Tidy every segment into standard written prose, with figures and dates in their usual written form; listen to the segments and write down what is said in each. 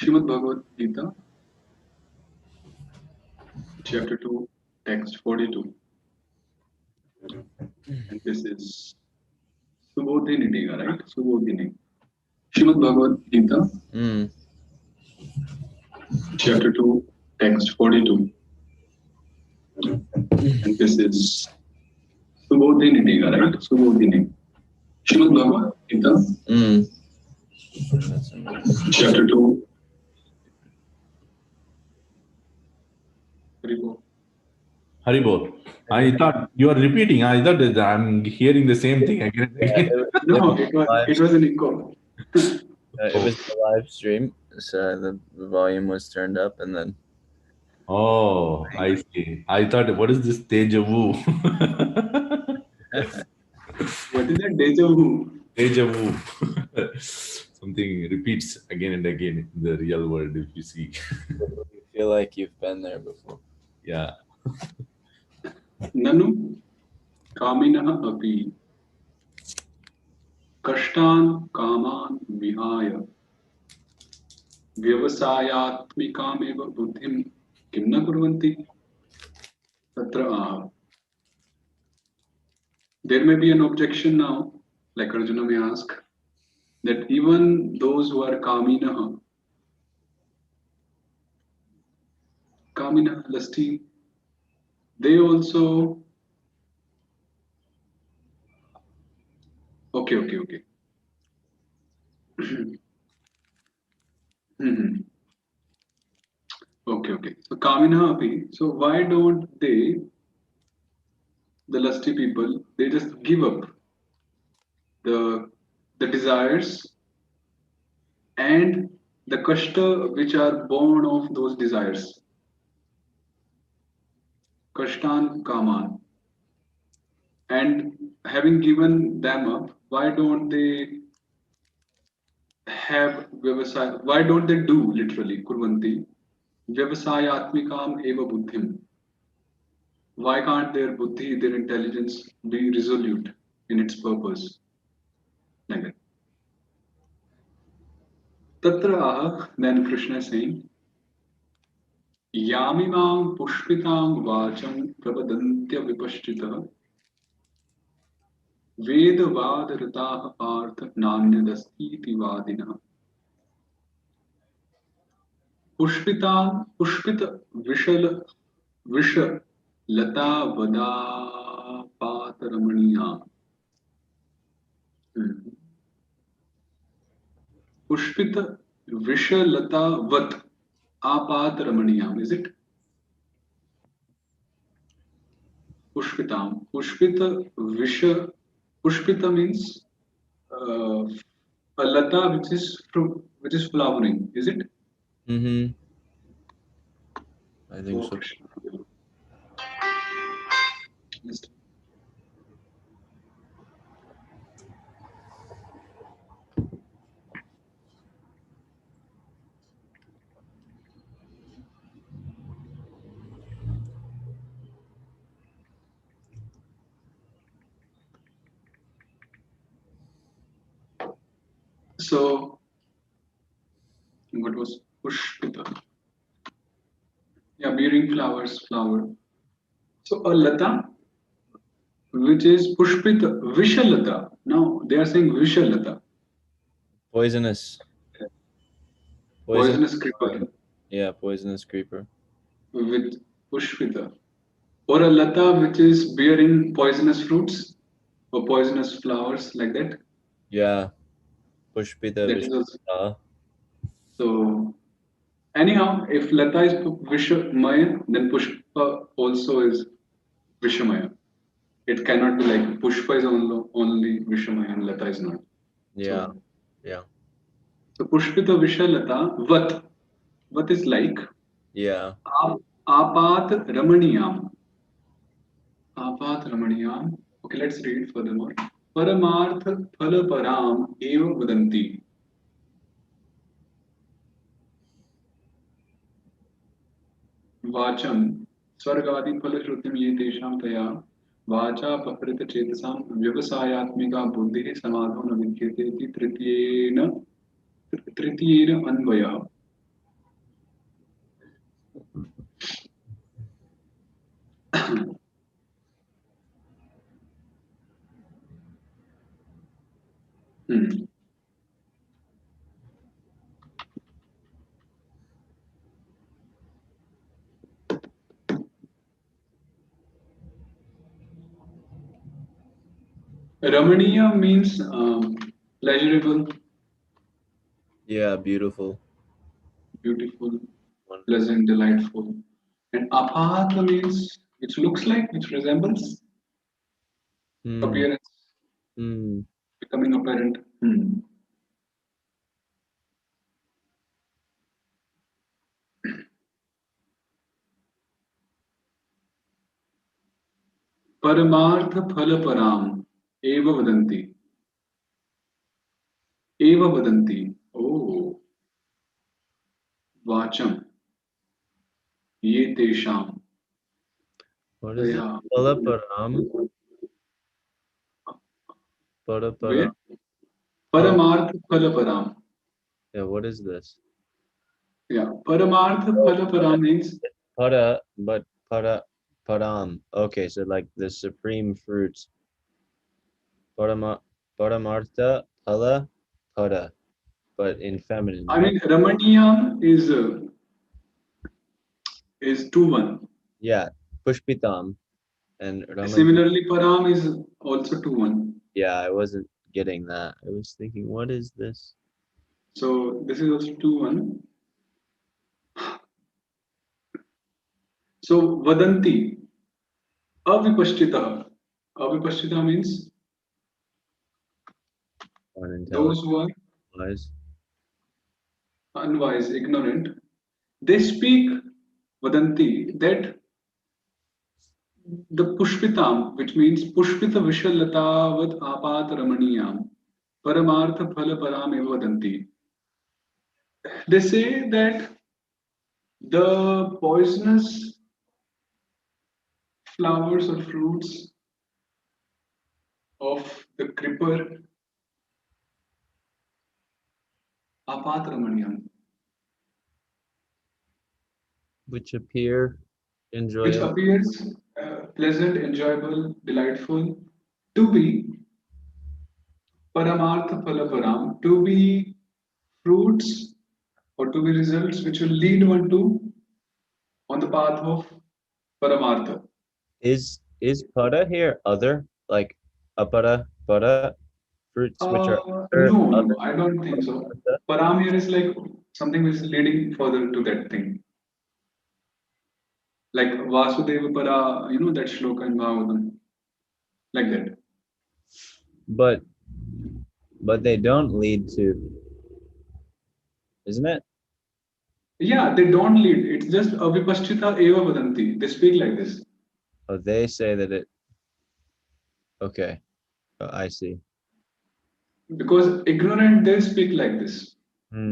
Srimad Bhagavad Gita, chapter 2, text 42. And this is Subodhini Diga, right? Subodhini. Srimad Bhagavad Gita, chapter 2, text 42. And this is Subodhini Diga, right? Subodhini. Srimad Bhagavad Gita, chapter 2. Haribol. I thought you are repeating. I thought that I'm hearing the same thing again and again. No, it was an echo. It was a live stream, so the volume was turned up, and then. Oh, I see. I thought, what is this deja vu? What is that deja vu? Deja vu. Something repeats again and again in the real world, if you see. You feel like you've been there before. Yeah. Nanu kaminah api kashtan kaman vihaya vyavasayatmikam eva buddhim kim na kurvanti tatra aha. There may be an objection now, like Arjuna may ask, that even those who are kaminah, lusty, they also okay. Okay. So Kamina api. So why don't they, the lusty people, they just give up the desires and the kashta which are born of those desires. Kashtan kaman. And having given them up, why don't they have vyavasaya? Why don't they do literally kurvanti vyavasayatmikam eva buddhim? Why can't their buddhi, their intelligence be resolute in its purpose? Like that. Tatra aha, then Krishna is saying, Yamimam pushpitam vacham prabadantya vipashtita Vedavad ritah artha nanyadastiti vadina Pushpitam pushpita visha lata vada pataramaniya Pushpita visha lata vat apataramaniya. Is it? Pushpitam. Pushpita visha. Pushpita means a lata which is flowering. Is it? I think so. So, what was Pushpita? Yeah, bearing flowers, flower. So, a lata, which is Pushpita, Vishalata. Now, they are saying Vishalata. Poisonous. Poisonous creeper. Yeah, poisonous creeper. With Pushpita. Or a lata which is bearing poisonous fruits or poisonous flowers, like that. Yeah. Pushpita Vishalata. So, anyhow, if lata is Vishamaya, then Pushpa also is Vishamaya. It cannot be like Pushpa is only Vishamaya and lata is not. Yeah. So, yeah. So Pushpita Vishalata, Vat is like. Yeah. Apat Ramaniyam. Apat Ramaniyam. Okay, let's read furthermore. Paramartha Phala Param Eva Vadanti. Vacham Swargadi Phala Shrutim Ye Tesham Taya Vacha Pakrita Chetasam Vyavasayatmika Buddhi Samadho Navidyate Tritiyena Anvaya. Hmm. Ramaniya means pleasurable, Yeah, beautiful. beautiful, Wonderful. pleasant, delightful. And apata means which looks like, which resembles Hmm. appearance, Hmm. becoming apparent. Hmm. परमार्थ फल पराम एव वदन्ति एव वदन्ति ओ वाचम ये तेषाम What is it? या Palaparam. वे Palaparam. Pala. परमार्थ फल पराम Yeah, what is this? या परमार्थ Oh, फल पराम means para, but param. Okay, so like the supreme fruits. Parama, paramartha, pala, para, but in feminine, I right? mean Ramaniyam is 2-1. Yeah, pushpitam and raman. Similarly, Param is also 2-1. Yeah, I wasn't getting that. I was thinking, what is this? So this is also 2-1. So Vadanti, avipashtita. Avipashtita means Unintelligent those who are lies. unwise, ignorant. They speak Vadanti that the Pushpitam, which means Pushpita Vishalatavat Apat Ramaniyam, Paramartha Phala Param eva Vadanti. They say that the poisonous flowers or fruits of the creeper Apat Ramaniyam, Which appear which enjoyable. appears pleasant, enjoyable, delightful, to be Paramartha Phala Param, to be fruits or to be results which will lead one to on the path of Paramartha. Is para here other? Like apara, para, fruits which are No, other no, I don't think so. than Param here is like something which is leading further to that thing. Like Vasudeva Para, that shloka in Bhagavatam, like that. but they don't lead to, isn't it? Yeah, they don't lead. It's just avipashchita eva vadanti. They speak like this. Oh, they say that it. Okay, I see. Because ignorant, they speak like this. Hmm,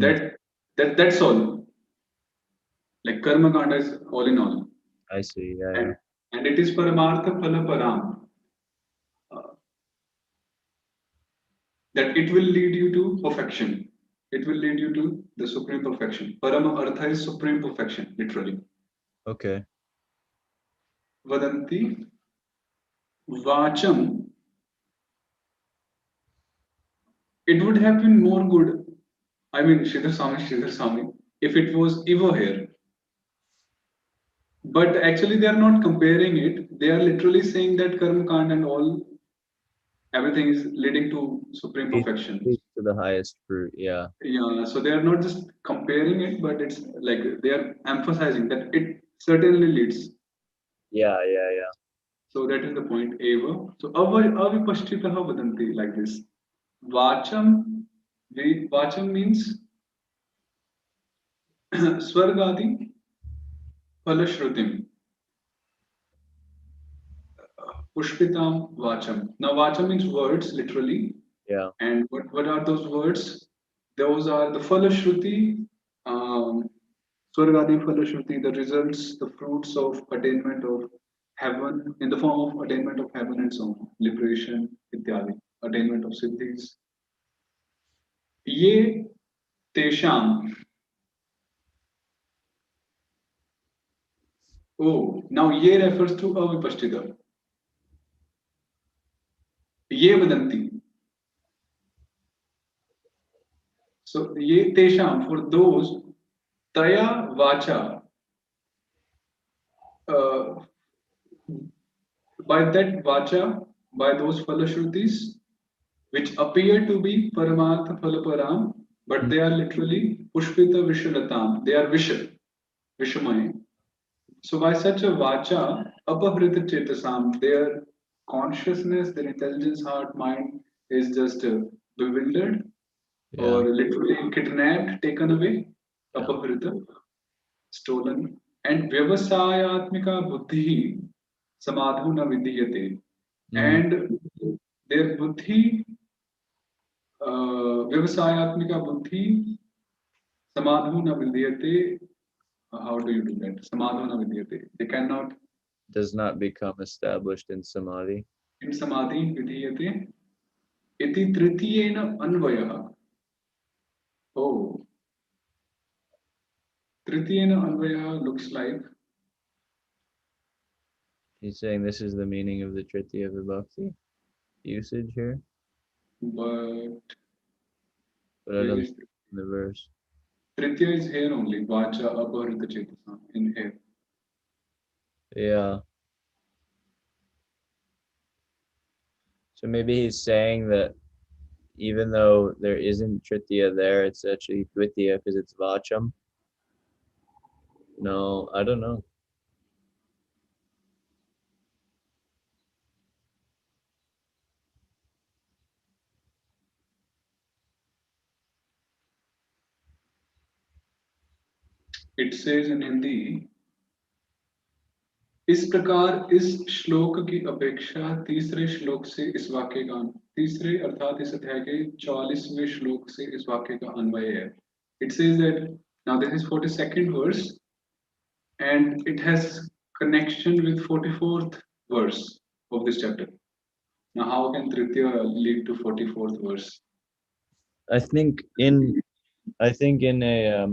That's all. Like karma kanda is all in all. I see. Yeah, yeah. And and it is paramartha phala param. Uh, that it will lead you to perfection. It will lead you to the supreme perfection. Parama artha is supreme perfection, literally. Okay. Vadanti vacham. It would have been more good. I mean, Sridhar Swami, if it was Evo here. But actually, they are not comparing it. They are literally saying that karma kand and all, everything is leading to supreme Leads perfection. to the highest fruit. Yeah. Yeah, so they are not just comparing it, but it's like they are emphasizing that it certainly leads. Yeah, yeah, yeah. So that is the point. Eva. So avipashchitaha vadanti like this. Vacham. Vacham means swargadi phalashrutim. Pushpitam vacham. Now vacham means words literally. Yeah. And what are those words? Those are the phalashruti, um, swargadi phalashruti, the results, the fruits of attainment of heaven in the form of attainment of heaven and so on. Liberation, ityadi, attainment of siddhis. Ye tesham. Oh, now ye refers to avipashtita. Ye vadanti. So ye tesham, for those taya vacha, uh, by that vacha, by those phalashrutis, which appear to be paramartha phalaparam, but they are literally pushpita vishalatam. They are vishamay. So by such a vacha, apahrita chetasam, their consciousness, their intelligence, heart, mind is just bewildered Yeah. or literally kidnapped, taken away, Yeah. apahrita, stolen. And vyavasayatmika buddhi samadhu na vidhyate. Mm. And their buddhi, vyavasayatmika buddhi samadhu na vidhyate. How do you do that? Samadhu na vidhyate. They cannot Does not become established in samadhi. in samadhi vidhyate. Iti tritiyena anvayah. Oh, tritiyena anvayah looks like, He's saying this is the meaning of the Tritiya Vibhakti usage here, but but I where don't is see in the verse. Tritiya is here only. Vacha apahrita chetasam in here. Yeah. So maybe he's saying that even though there isn't Tritiya there, it's actually Dvitiya because it's Vacham. No, I don't know. It says in Hindi, इस प्रकार इस श्लोक की अपेक्षा तीसरे श्लोक से इस वाक्य का तीसरे अर्थात इस अध्याय के 44वें श्लोक से इस वाक्य का अन्वय है. It says that now this is 42nd verse and it has connection with 44th verse of this chapter. Now how can Tritiya lead to 44th verse? I think in a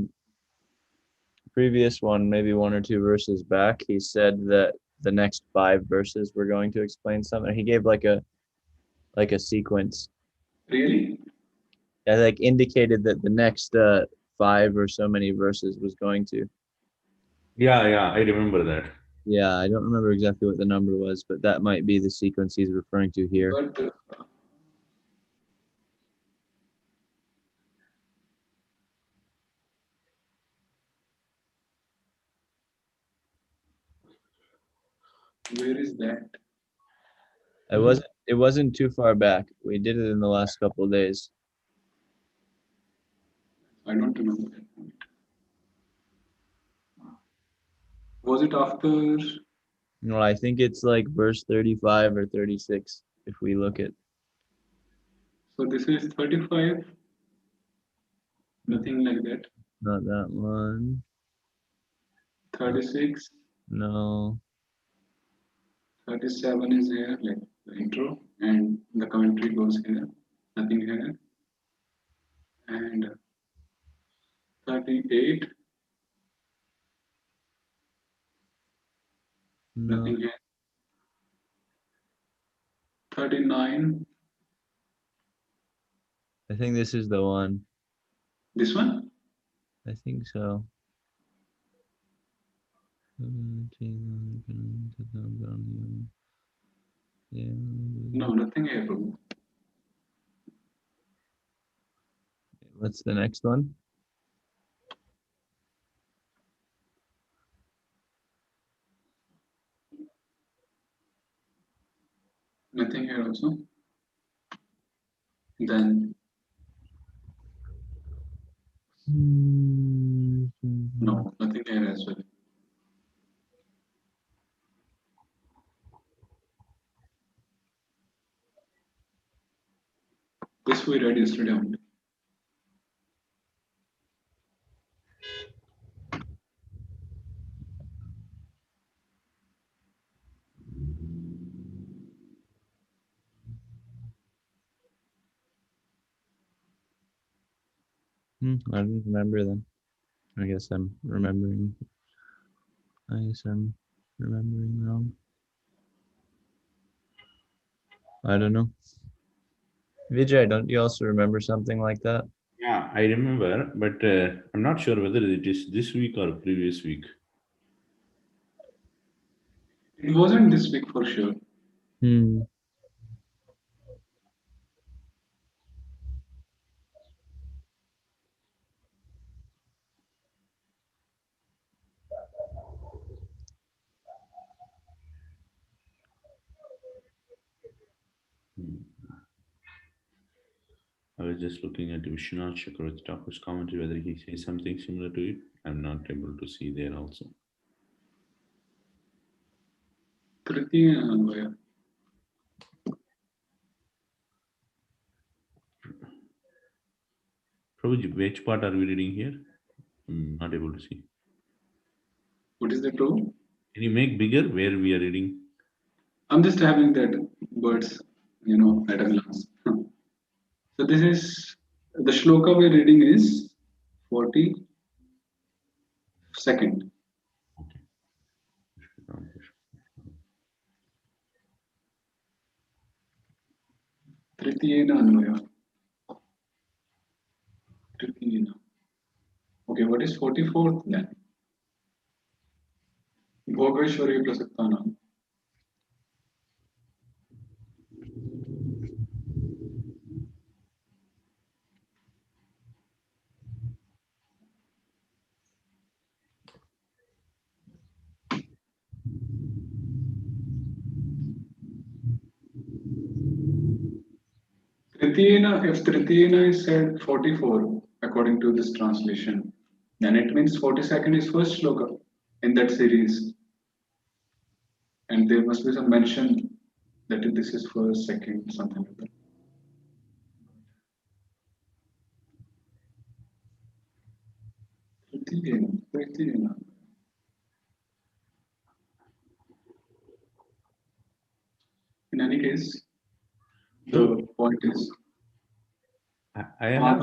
previous one, maybe one or two verses back, he said that the next 5 verses were going to explain something. He gave like a sequence. Really? I like indicated that the next 5 or so many verses was going to. Yeah, I remember that. Yeah, I don't remember exactly what the number was, but that might be the sequence he's referring to here. But where is that? It wasn't too far back. We did it in the last couple of days. I don't remember that point. Was it after? No, I think it's like verse 35 or 36 if we look at. So this is 35. Nothing like that. Not that one. 36, No. 37 is here, like the intro, and the commentary goes here. Nothing here. And 38, No. nothing here. 39, I think this is the one. this one? I think so. No, nothing here, Prabhu. What's the next one? Nothing here also. Then, no, nothing here as well. This we read yesterday only. I didn't remember them. I guess I'm remembering. I guess I'm remembering wrong. I don't know. Vijay, don't you also remember something like that? Yeah, I remember, but I'm not sure whether it is this week or previous week. It wasn't this week for sure. Hmm. I was just looking at Vishwanath Chakravarti Thakur's commentary, whether he says something similar to it. I'm not able to see there also. Tritiya Anvaya. Prabhuji, which part are we reading here? I'm not able to see. What is the Prabhu? Can you make bigger where we are reading? I'm just having that words, at a glance. So this is the shloka we're reading is 42nd. Okay. Tritiyena Anvaya. Tritiyena. Okay, what is 44th then? Bhogeshwari Prasaktana. Tritiyena, if Tritiyena is said 44 according to this translation, then it means 42nd is first shloka in that series. And there must be some mention that this is first, second, something like that. Tritiyena. In any case, the point is I have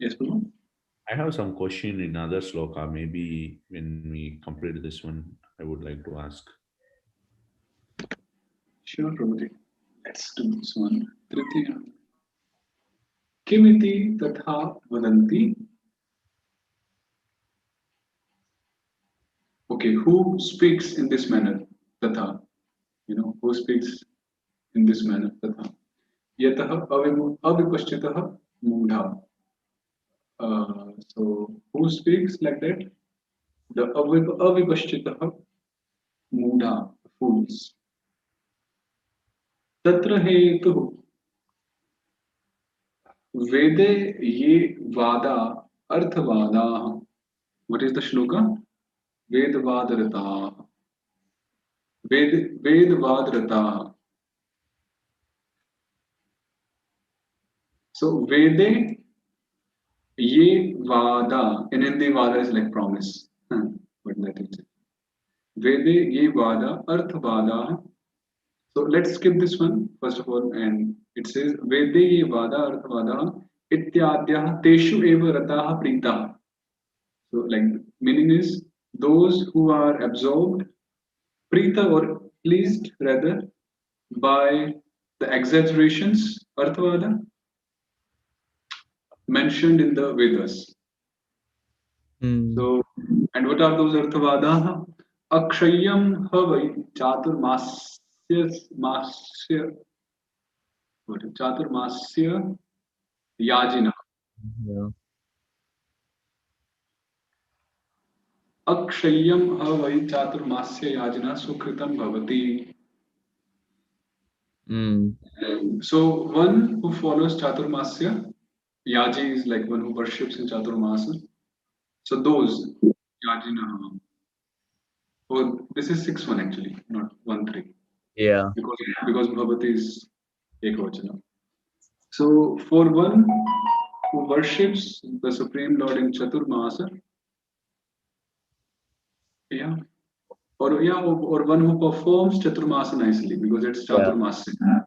Yes, Prabhu? I have some question in other sloka. Maybe when we complete this one, I would like to ask. Sure, Prabhuji. Let's do this one. Tritiya. Kimiti tatha vadanti. Okay, who speaks in this manner? Tatha. Who speaks in this manner? Tatha. Yatah avipashchitah mudha. So, who speaks like that? The avipashchitah mudha, fools. Tatra hetu Vede ye vada arthvada. What is the shloka? Vedvadarata. Vedvadarata. So Vede ye vada. In Hindi, vada is like promise. But that is it. Vede ye vada arthvada. So let's skip this one first of all, and it says Vede ye vada arthvada ityadhyah teshu eva rataha prita. So, like, meaning is those who are absorbed, prita or pleased rather, by the exaggerations, arthvada, mentioned in the Vedas. Hmm. So, and what are those arthvada? Akshayam havai chaturmasya, what is chaturmasya yajina. Yeah. Akshayam havai chaturmasya yajina sukritam bhavati. Hmm. So one who follows Chaturmasya, Yaji is like one who worships in Chaturmasa. So those Yajina. Oh, this is 6-1 actually, not 1-3. Yeah. Because Bhavati is Ekvachana. So for one who worships the Supreme Lord in Chaturmasa, yeah, or one who performs Chaturmasa nicely because it's Yeah. Chaturmasya.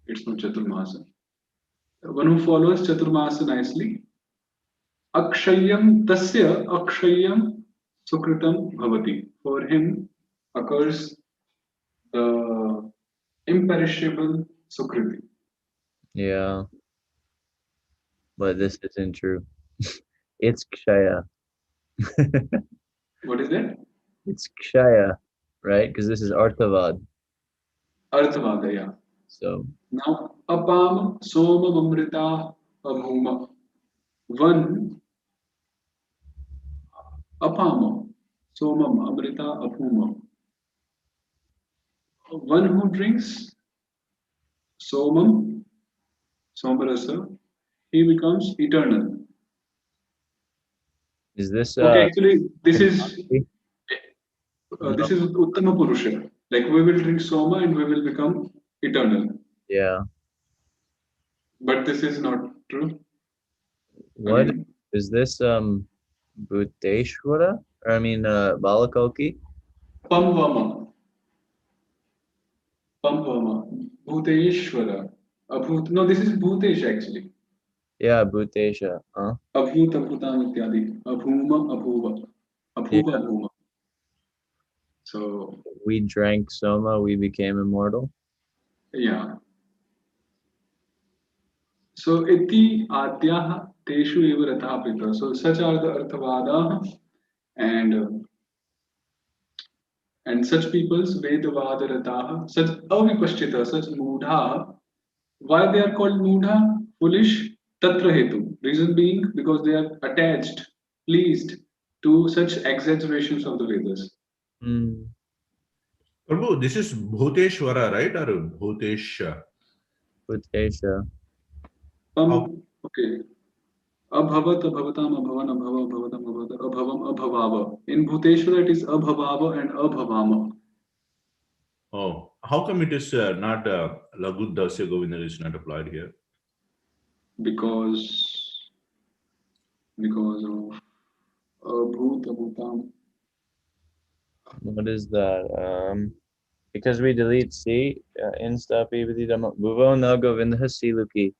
It's not Chaturmasa. One who follows Chaturmasa nicely. Akshayam tasya akshayam sukritam bhavati. For him occurs the imperishable Sukriti. Yeah. But this isn't true. It's Kshaya. What is that? It's Kshaya, right? Because this is Arthavad. Arthavada, yeah. So Now, apam soma mamrita abhuma. One apama somam amrita abhuma. One who drinks somam, somarasa, he becomes eternal. is this Okay, actually, Kanmati? this No. is Uttama Purusha. Like we will drink soma and we will become eternal. Yeah. But this is not true. What Again, is this Bhuteshwara? Or I mean Balakoki? Pamvama, Pamvama, Bhuteshwara. Abhut. No, this is Bhutesh actually. Yeah, Bhutesha. Huh? Abhut, Abhutam, ityadi. Abhuma, Abhuva. Yeah. Abhuva, Abhuma. So, We drank Soma, we became immortal. yeah. So, iti adyaha teshu eva rathapita. So, such are the arthavadah and such peoples, Vedavada Rataha, such avipashtita, such Mudha, why they are called Mudha? Foolish, Tatra Hetu. Reason being because they are attached, pleased to such exaggerations of the Vedas. Hmm. Prabhu, this is Bhuteshwara, right? Or Bhutesha? Bhutesha. Okay. Abhavat, abhavatam, abhavan, abhava, abhavatam, abhavata, abhavam, abhavava. In Bhuteshwara it is abhavava and abhavama. Oh, how come it is not Lagud Dasya Govinda is not applied here? Because of Bhut, Abhutam. What is that? Because we delete C, insta pibati dhamma bhuvo na govinda siluki.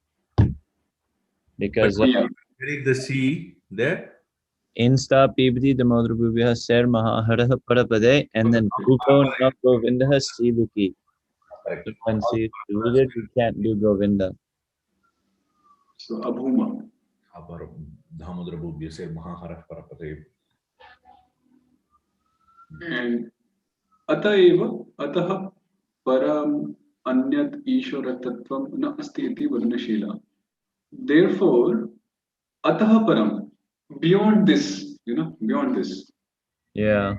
Because Yeah. Where is the C there? insta pibati damodra bhuvya ser mahahara parapade, and then bhuvo na govinda siluki. Correct. So when C is deleted, we can't do govinda. So Abhuma. Dhamodra Bhubhya se Mahahara Parapate. And Ataeva, Ataha Param Anyat Ishvara Tattvam Na Asti Iti Varnashila. Therefore, Ataha Param, beyond this, beyond this, Yeah.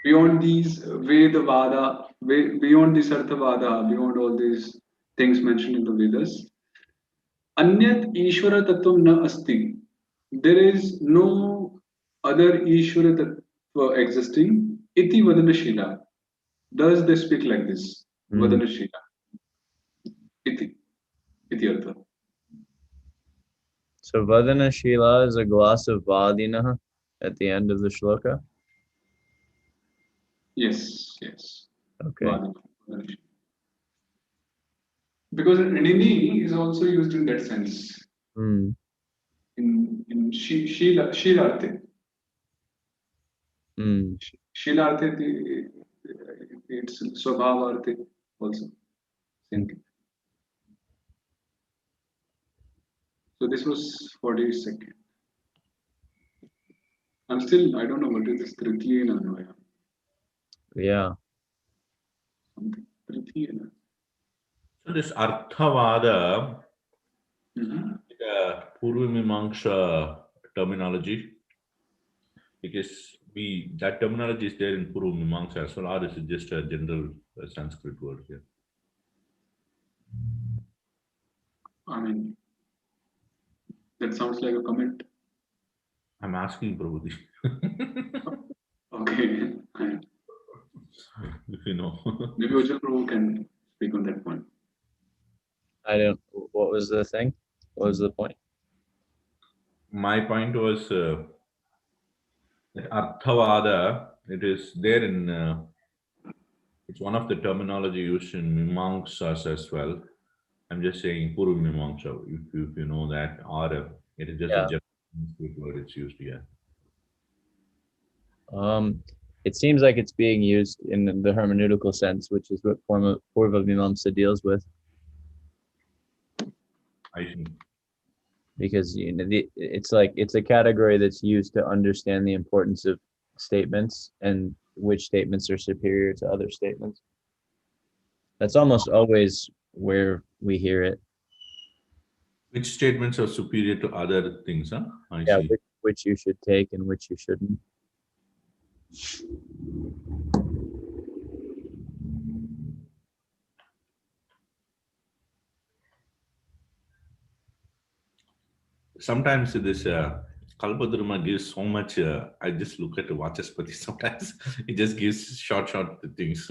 beyond these Vedavada, beyond this Arthavada, beyond all these things mentioned in the Vedas, Anyat Ishvara Tattvam Na Asti. There is no other Ishvara Tattva existing. Iti Vadanashila. Does they speak like this? Mm. Vadanashila. Iti. Iti artha. So Vadana Shila is a gloss of Vadina at the end of the shloka. Yes, yes. Okay. Vadana. Because Rini is also used in that sense. Hmm. In Shilarte. Hmm. Shilarte, it's Swabhavarte also. Same thing. So this was 42nd. I don't know what is this Tritiya Anvaya. Yeah. Something. Tritiya. So this Arthavada, Mm-hmm. Purva Mimamsa terminology, because that terminology is there in Purva Mimamsa as well, or is it just a general Sanskrit word here? I mean, that sounds like a comment. I'm asking Prabhuji. Okay. If you know. Maybe Ujjvala Prabhu can speak on that point. I don't. What was the thing? What was the point? My point was that Arthavada, it is there in, it's one of the terminology used in Mimamsas as well. I'm just saying Purva Mimamsa, if you know that, or it is just a Yeah. general Sanskrit word it's used here. it seems like it's being used in the hermeneutical sense, which is what Purva Mimamsa deals with. I think. Because it's a category that's used to understand the importance of statements and which statements are superior to other statements. That's almost always where we hear it. Which statements are superior to other things, huh? I Yeah, see. which you should take and which you shouldn't. Sometimes this Kalpadharma gives so much. I just look at the Vachaspati sometimes. It just gives short things.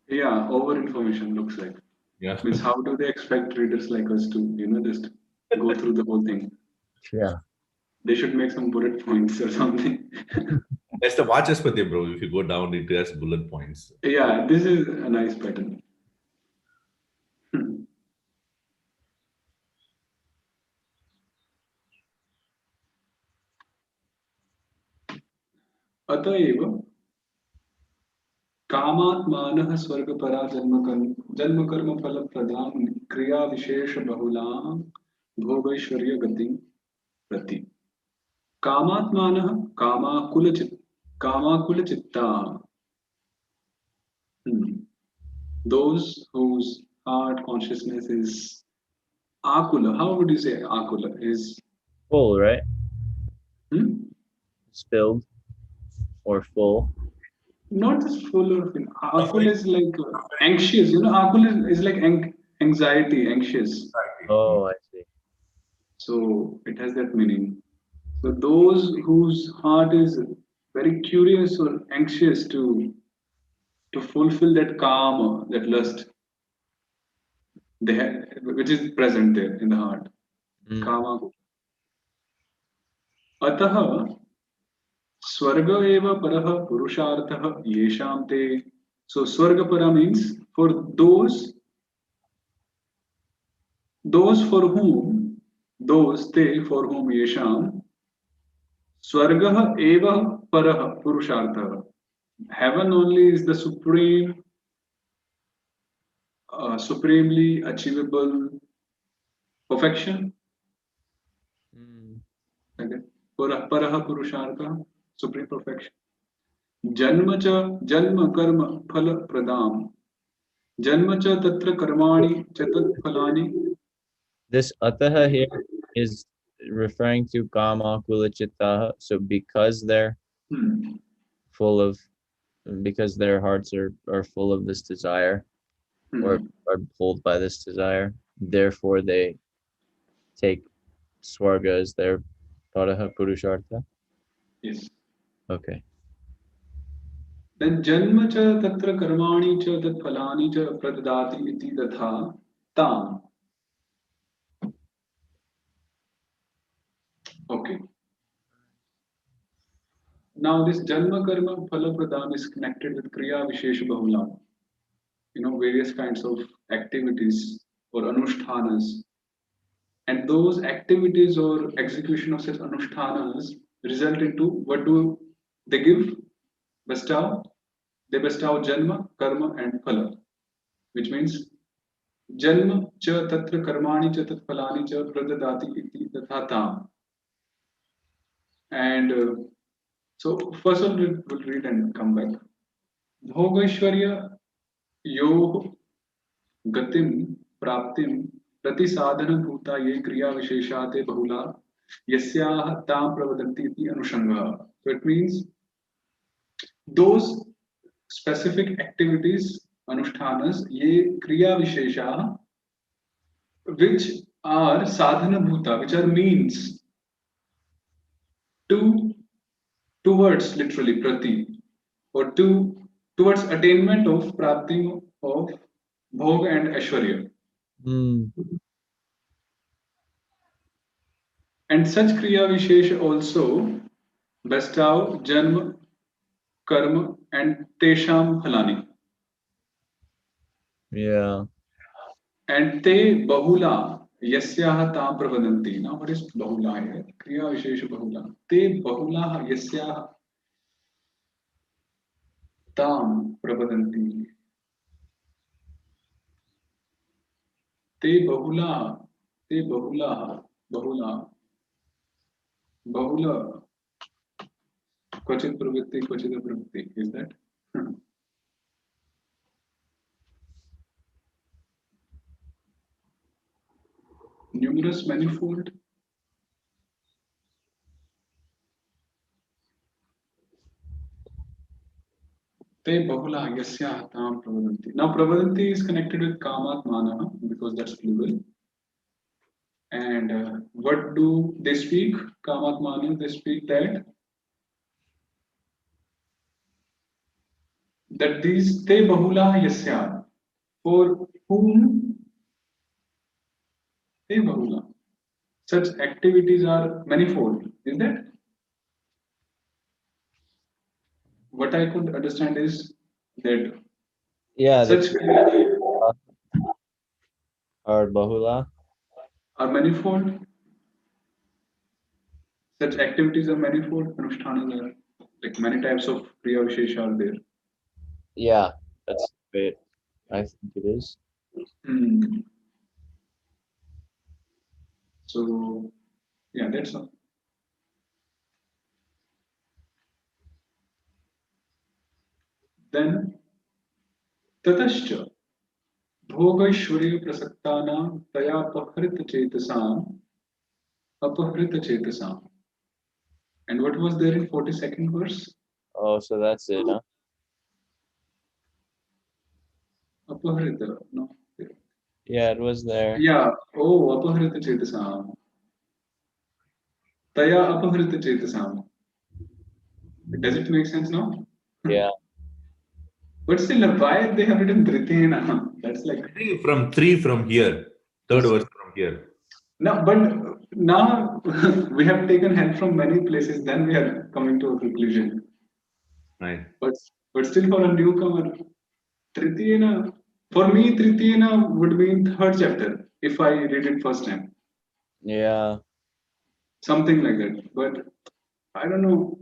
Yeah, over information looks like. Yeah. Means how do they expect readers like us to, just go through the whole thing? Yeah. They should make some bullet points or something. That's the Vachaspati, bro. If you go down, it has bullet points. Yeah, this is a nice pattern. अतएव कामात्मानः स्वर्गपरा जन्मकर्म फलप्रदां क्रिया विशेष बहुलां भोगैश्वर्य गतिं प्रति कामात्मानः कामाकुलचित्ता those whose heart consciousness is akula. How would you say akula is? Full, right? Filled or full? Not just full or full. Akul is like anxious. Akul is like anxiety, anxious. Oh, I see. So it has that meaning. So those whose heart is very curious or anxious to fulfill that kama, that lust, which is present there in the heart. Kama. Ataha Swarga eva paraha purushartha yesham te. So Swarga para means for those for whom, those te for whom yesham, Swarga eva paraha purushartha. Heaven only is the supremely achievable perfection. Okay. Paraha purushartha, supreme perfection. Janma karma phala pradam. Janma cha tatra karmani cha tat phalani. This ataha here is referring to kama kulachittaha. So because they're full of, because their hearts are full of this desire, or are pulled by this desire, therefore they take swarga as their paraha purushartha. Yes. Okay. Then janma cha tatra karmani cha tat phalani cha pradadati iti tatha tam. Okay. Now this janma karma phala pradam is connected with kriya vishesha bahula. Various kinds of activities or anushtanas. And those activities or execution of such anushtanas result into what do they give? Bestow. They bestow janma, karma, and phala, which means janma cha tatra karmani cha tat phalani cha pradadati iti tatha tam. And so first one we'll read and come back. Bhogaishwarya yo gatim praptim prati sadhana bhuta ye kriya visheshate bahula yasyah tam pravadanti iti anushanga. So it means those specific activities, anushtanas, ye kriya vishesha, which are sadhana bhuta, which are means towards literally prati, or towards attainment of prapti of bhog and aishwarya. And such kriya vishesha also bestow janma, karma, and tesham phalani. Yeah. And te bahula yasyah tam pravadanti. Now what is bahula here? Kriya vishesha bahula. Te bahula yasyah. Tam pravadanti. Te bahula. Te bahula. Bahula. Bahula. Kvachit pravritti, kvachit pravritti. Is that? Numerous, manifold. Te bahula yasya tam pravadanti. Now pravadanti is connected with kamat mana because that's plural. And what do they speak? Kamat mana, they speak that these te bahula yasya, for whom te bahula, such activities are manifold. Is that? What I could understand is that Yeah, such or bahula. are manifold. Such activities are manifold. Anushthanas are like many types of Kriya Vishesha are there. Yeah, that's great. I think it is. Hmm. So, yeah, that's all. Then, tatascha, bhogaishwarya prasaktanam taya apahrit chetasam. And what was there in 42nd verse? Oh, so that's it, huh? Apahrita, no. Yeah, it was there. Yeah, oh, apahrita chetasam. Taya apahrita chetasam. Does it make sense now? Yeah. But still, why they have written Dritena? That's like. I think from 3 from here, third verse from here. No, but now we have taken help from many places, then we are coming to a conclusion. Right. But still, for a newcomer, Tritiyena, for me, Tritiyena would mean third chapter if I read it first time. Yeah. Something like that. But I don't know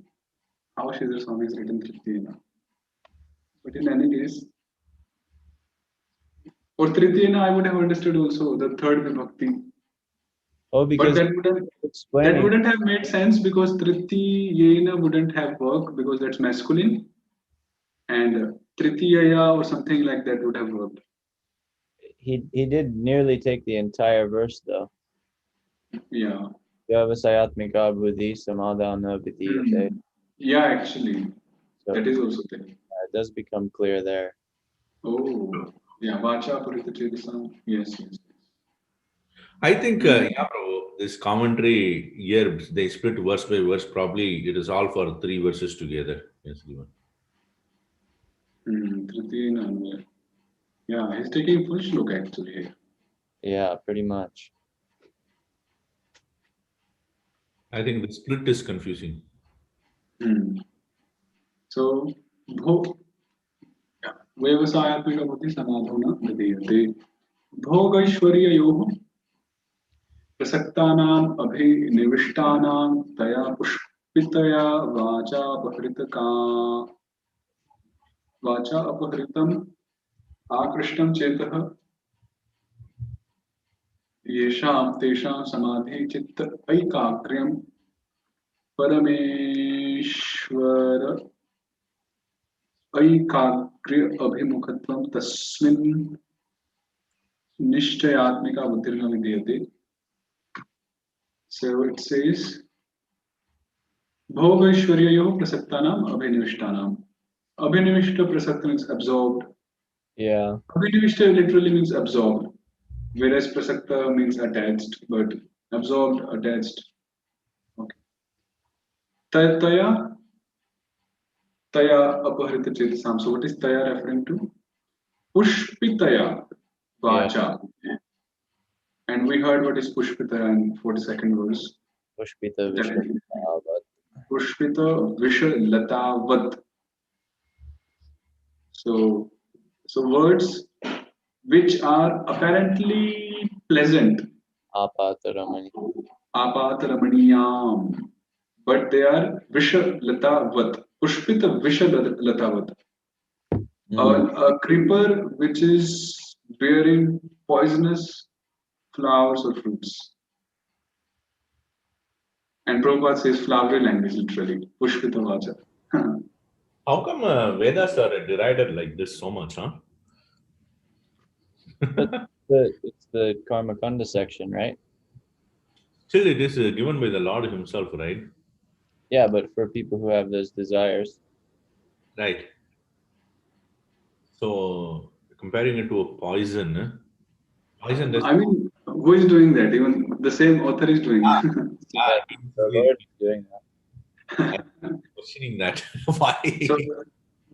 how Shridhar Swami is written Tritiyena. But in any case, for Tritiyena, I would have understood also the third Vibhakti. Oh, But because that explaining. wouldn't have made sense because Tritiyena wouldn't have worked because that's masculine. And Tritiyaya or something like that would have worked. He did nearly take the entire verse though. Yeah. Vyavasayatmika buddhi samadhana vidiyate. Yeah, actually, So that is also there. it does become clear there. Oh, yeah. Vacha Purita Chedasam. Yes, yes. I think, yeah, Prabhu, this commentary here, they split verse by verse. Probably it is all for 3 verses together. Yes, given. Tritiyena Anvaya. Yeah, he's taking full look actually here. Yeah, pretty much. I think the split is confusing. So, व्यवसायात्मिक बुद्धि समाधो न विधीयते भोगैश्वर्ययोः प्रसक्तानाम् अभिनिविष्टानां तया पुष्पितया वाचा अपहृतम् आकृष्टं चेतः येषां तेषां समाधि चित्त ऐकाग्र्यं परमेश्वर ऐकाग्र्य अभिमुखत्वं तस्मिन् निश्चयात्मिका बुद्धिर्न विधीयते. So it says भोगैश्वर्ययोः प्रसक्तानाम् अभिनिविष्टानाम्. Abhinivishta prasakta means absorbed. Yeah. Abhinivishta literally means absorbed, whereas prasakta means attached, but absorbed, attached. Okay. Taya apahrita chetasam. So what is taya referring to? Pushpitaya vacha. Yeah. And we heard what is pushpitaya in 42nd verse. Pushpita Vishwatavat. Pushpita Vishalatavat. So words which are apparently pleasant. Apataramani. Apataramaniyam. But they are Vishalatavat. Pushpita Vishalatavat. A creeper which is bearing poisonous flowers or fruits. And Prabhupada says flowery language literally. Pushpita vacha. How come Vedas are derided like this so much, huh? It's the Karma Kanda section, right? Still, it is given by the Lord Himself, right? Yeah, but for people who have those desires. Right. So, comparing it to a poison, poison does. I mean, who is doing that? Even the same author is doing. Yeah, the Lord is doing that. I'm questioning that. Why? So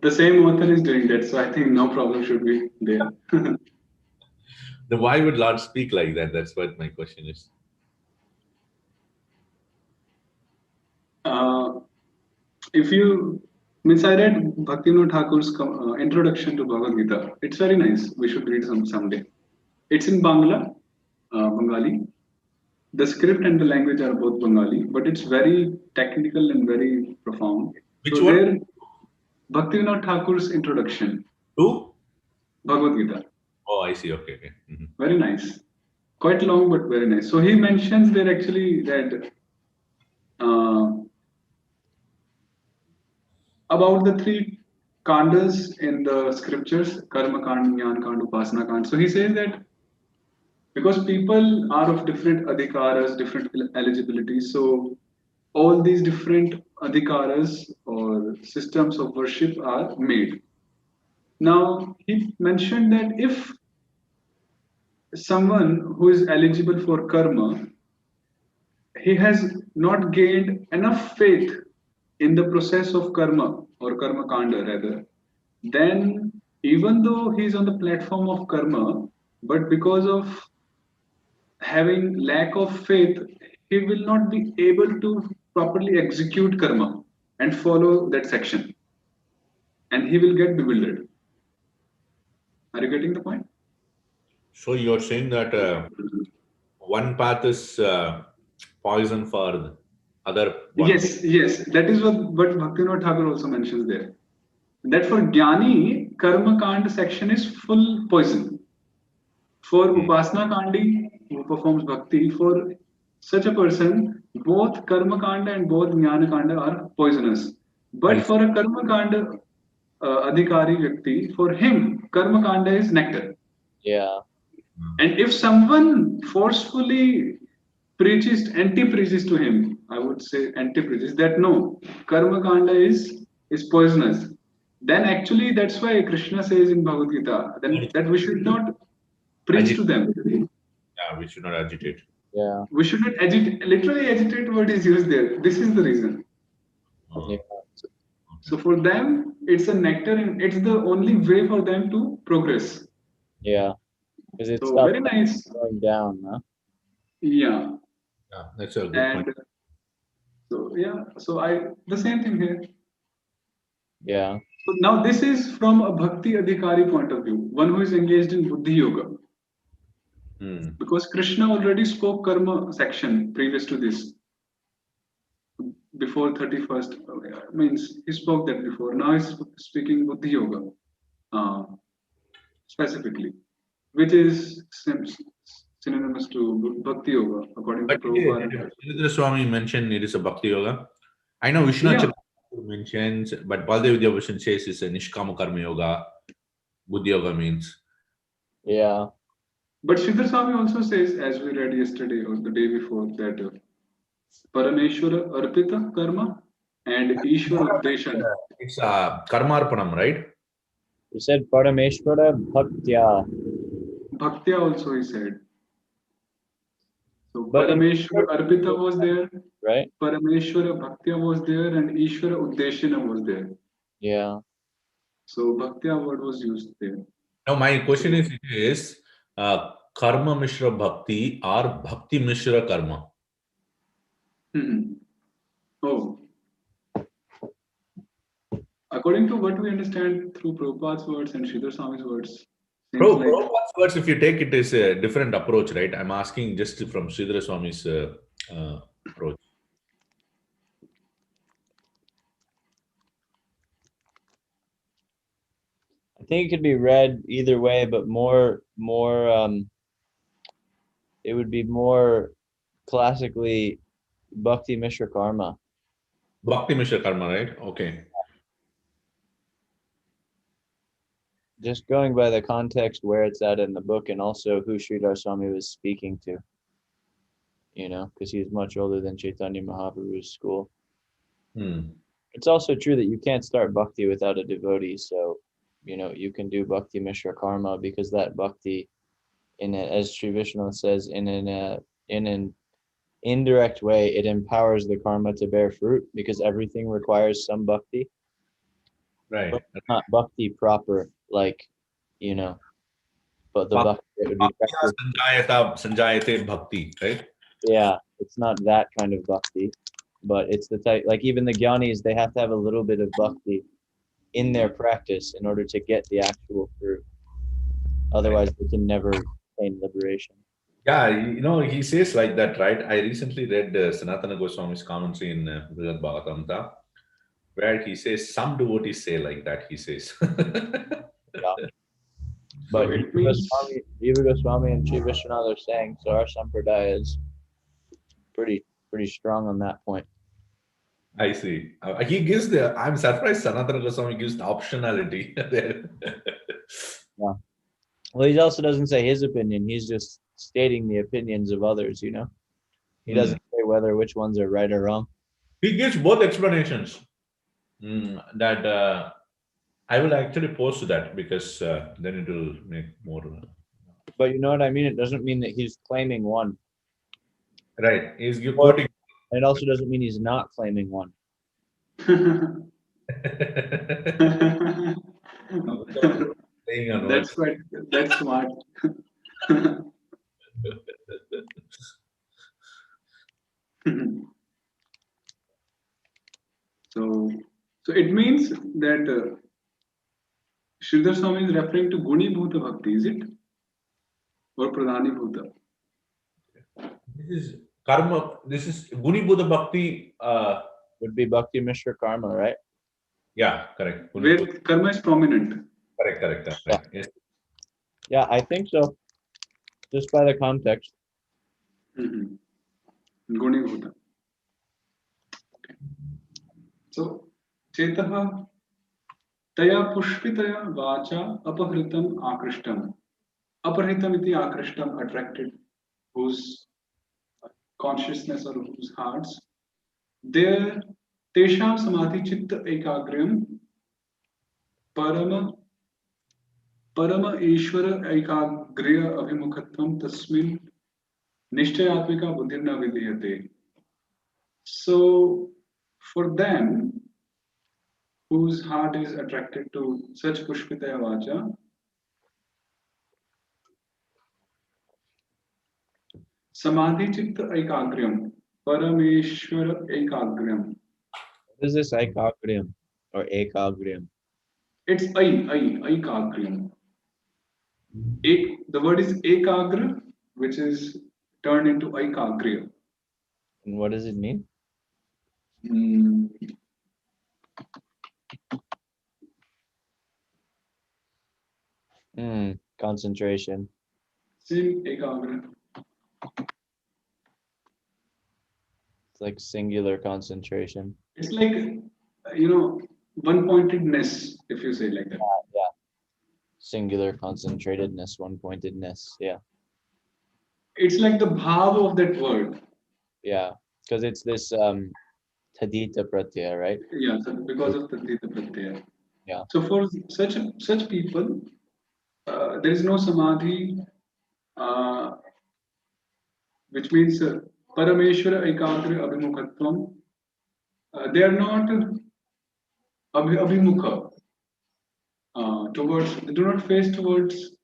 the same author is doing that. So I think no problem should be there. Then why would Lord speak like that? That's what my question is. uh, if you means I read Bhaktivinoda Thakur's introduction to Bhagavad Gita. It's very nice. We should read someday. It's in Bengali. The script and the language are both Bengali, but it's very technical and very profound. Which So one? there, Bhaktivinoda Thakur's introduction, Two? Bhagavad Gita, Oh, I see. Okay. Okay. very nice. Quite long, but very nice. So he mentions there actually that uh, about the three kandas in the scriptures, karma kand, jnana kand, upasana kand. So he says that because people are of different adhikaras, different eligibilities, so all these different adhikaras or systems of worship are made. Now, he mentioned that if someone who is eligible for karma, he has not gained enough faith in the process of karma or karma kanda rather, then even though he is on the platform of karma, but because of having lack of faith, he will not be able to properly execute karma and follow that section, and he will get bewildered. Are you getting the point? So you're saying that one path is poison for the other one. Yes, that is what Bhaktivinoda Thakur also mentions there. That for Jnani, Karma Kand section is full poison. For Upasana Kandi, who performs bhakti, for such a person, both Karma Kanda and both Jnana Kanda are poisonous. But And for a Karma Kanda Adhikari Vyakti, for him, Karma Kanda is nectar. Yeah. And if someone forcefully anti-preaches to him, I would say anti-preaches that no, Karma Kanda is poisonous. Then actually that's why Krishna says in Bhagavad Gita then that we should not preach to them. yeah, we should not agitate. Yeah. We should not agitate. Literally, agitate word is used there. This is the reason. Yeah. So for them, it's a nectar, and it's the only way for them to progress. Yeah. Because it So stops very nice. going down, huh? Yeah, Yeah, that's a good and point. so yeah, so the same thing here. Yeah. So now this is from a bhakti adhikari point of view, one who is engaged in buddhi yoga. Because Krishna already spoke karma section previous to this, before 31st. Means he spoke that before. Now he's speaking buddhi yoga specifically, which is synonymous to bhakti yoga according to But Prabhupada. Sridhar Swami mentioned it is a bhakti yoga. I know Vishnu Yeah. Chakravarti mentions, but Baldev Vidyabhushan says it's a Nishkama Karma Yoga. Buddhi Yoga means. Yeah. But Sridhar Swami also says, as we read yesterday or the day before, that Parameshwara Arpita Karma and Ishwara Uddeshan. It's Karmarpanam, right? You said Parameshwara Bhaktya. Bhaktya also he said. So But Parameshwara Arpita was there, right? Parameshwara Bhaktya was there, and Ishwara Uddeshana was there. Yeah. So Bhaktya word was used there. Now my question is Karma Mishra Bhakti or Bhakti Mishra Karma? Oh. According to what we understand through Prabhupada's words and Sridhar Swami's words, seems like Prabhupada's words, if you take it, is a different approach, right? I'm asking just from Sridhar Swami's approach. I think it could be read either way, but more it would be more classically Bhakti Mishra Karma. Bhakti Mishra Karma, right? Okay. Just going by the context where it's at in the book, and also who Sridhar Swami was speaking to, because he's much older than Chaitanya Mahaprabhu's school. It's also true that you can't start bhakti without a devotee, so you can do Bhakti Mishra Karma, because that bhakti, as Sri Vishnu says, in an indirect way, it empowers the karma to bear fruit, because everything requires some bhakti. Right. But not bhakti proper, but the bhakti that would be practiced. Sanjayate bhakti, right? Yeah, it's not that kind of bhakti, but it's the type, like even the jnanis, they have to have a little bit of bhakti in their practice in order to get the actual fruit. Otherwise, they can never attain liberation. Yeah, he says like that, right? I recently read Sanatana Goswami's commentary in Brihad Bhagavatamrita, where he says some devotees say like that. He says, Yeah. But So it means Jiva Goswami and Sri Vishwanath are saying, so our sampradaya is pretty strong on that point. I see. He gives I'm surprised Sanatana Goswami gives the optionality there. Yeah. Well, he also doesn't say his opinion. He's just stating the opinions of others, He doesn't say which ones are right or wrong. He gives both explanations. That I will actually post that, because then it will make more. But you know what I mean? It doesn't mean that he's claiming one. Right. He's quoting. It also doesn't mean he's not claiming one. That's smart. So it means that Sridhar Swami is referring to Guni Bhuta Bhakti, is it? Or Pradhani Bhuta? This is karma. This is Guni Buddha Bhakti. Would be Bhakti Mishra Karma, right? Yeah, correct. Where karma is prominent. Correct. Yeah. Yes. Yeah, I think so. Just by the context. Guni Bhuta. Okay. So, Chetaha Taya Pushpitaya Vacha Apahritam Akrishtam. Apahritam iti Akrishtam, attracted, whose consciousness or whose hearts, their Tesham Samadhi Chitta Ekagryam Parama Ishvara Ekagriya Abhimukhatvam Tasmin Nishtayatmika Buddhirna Vidhyate. So, for them, whose heart is attracted to such Pushpitaya Vacha, Samadhi Chitta Ekagryam, Parameshwara Ekagryam. What is this Ekagryam or Ekagryam? It's Ekagryam. The word is Ekagra, which is turned into Ekagriya. And what does it mean? Concentration. Same Ekagra. It's like singular concentration. It's like, one-pointedness, if you say like that. Yeah. Singular concentratedness, one-pointedness. Yeah. It's like the bhav of that word. Yeah, because it's this tadita pratyaya, right? Yeah, so because of tadita pratyaya. Yeah. So for such people, there is no samadhi, which means Parameshwara Ekagra Abhimukhatvam. They are not Abhimukha towards, they do not face towards.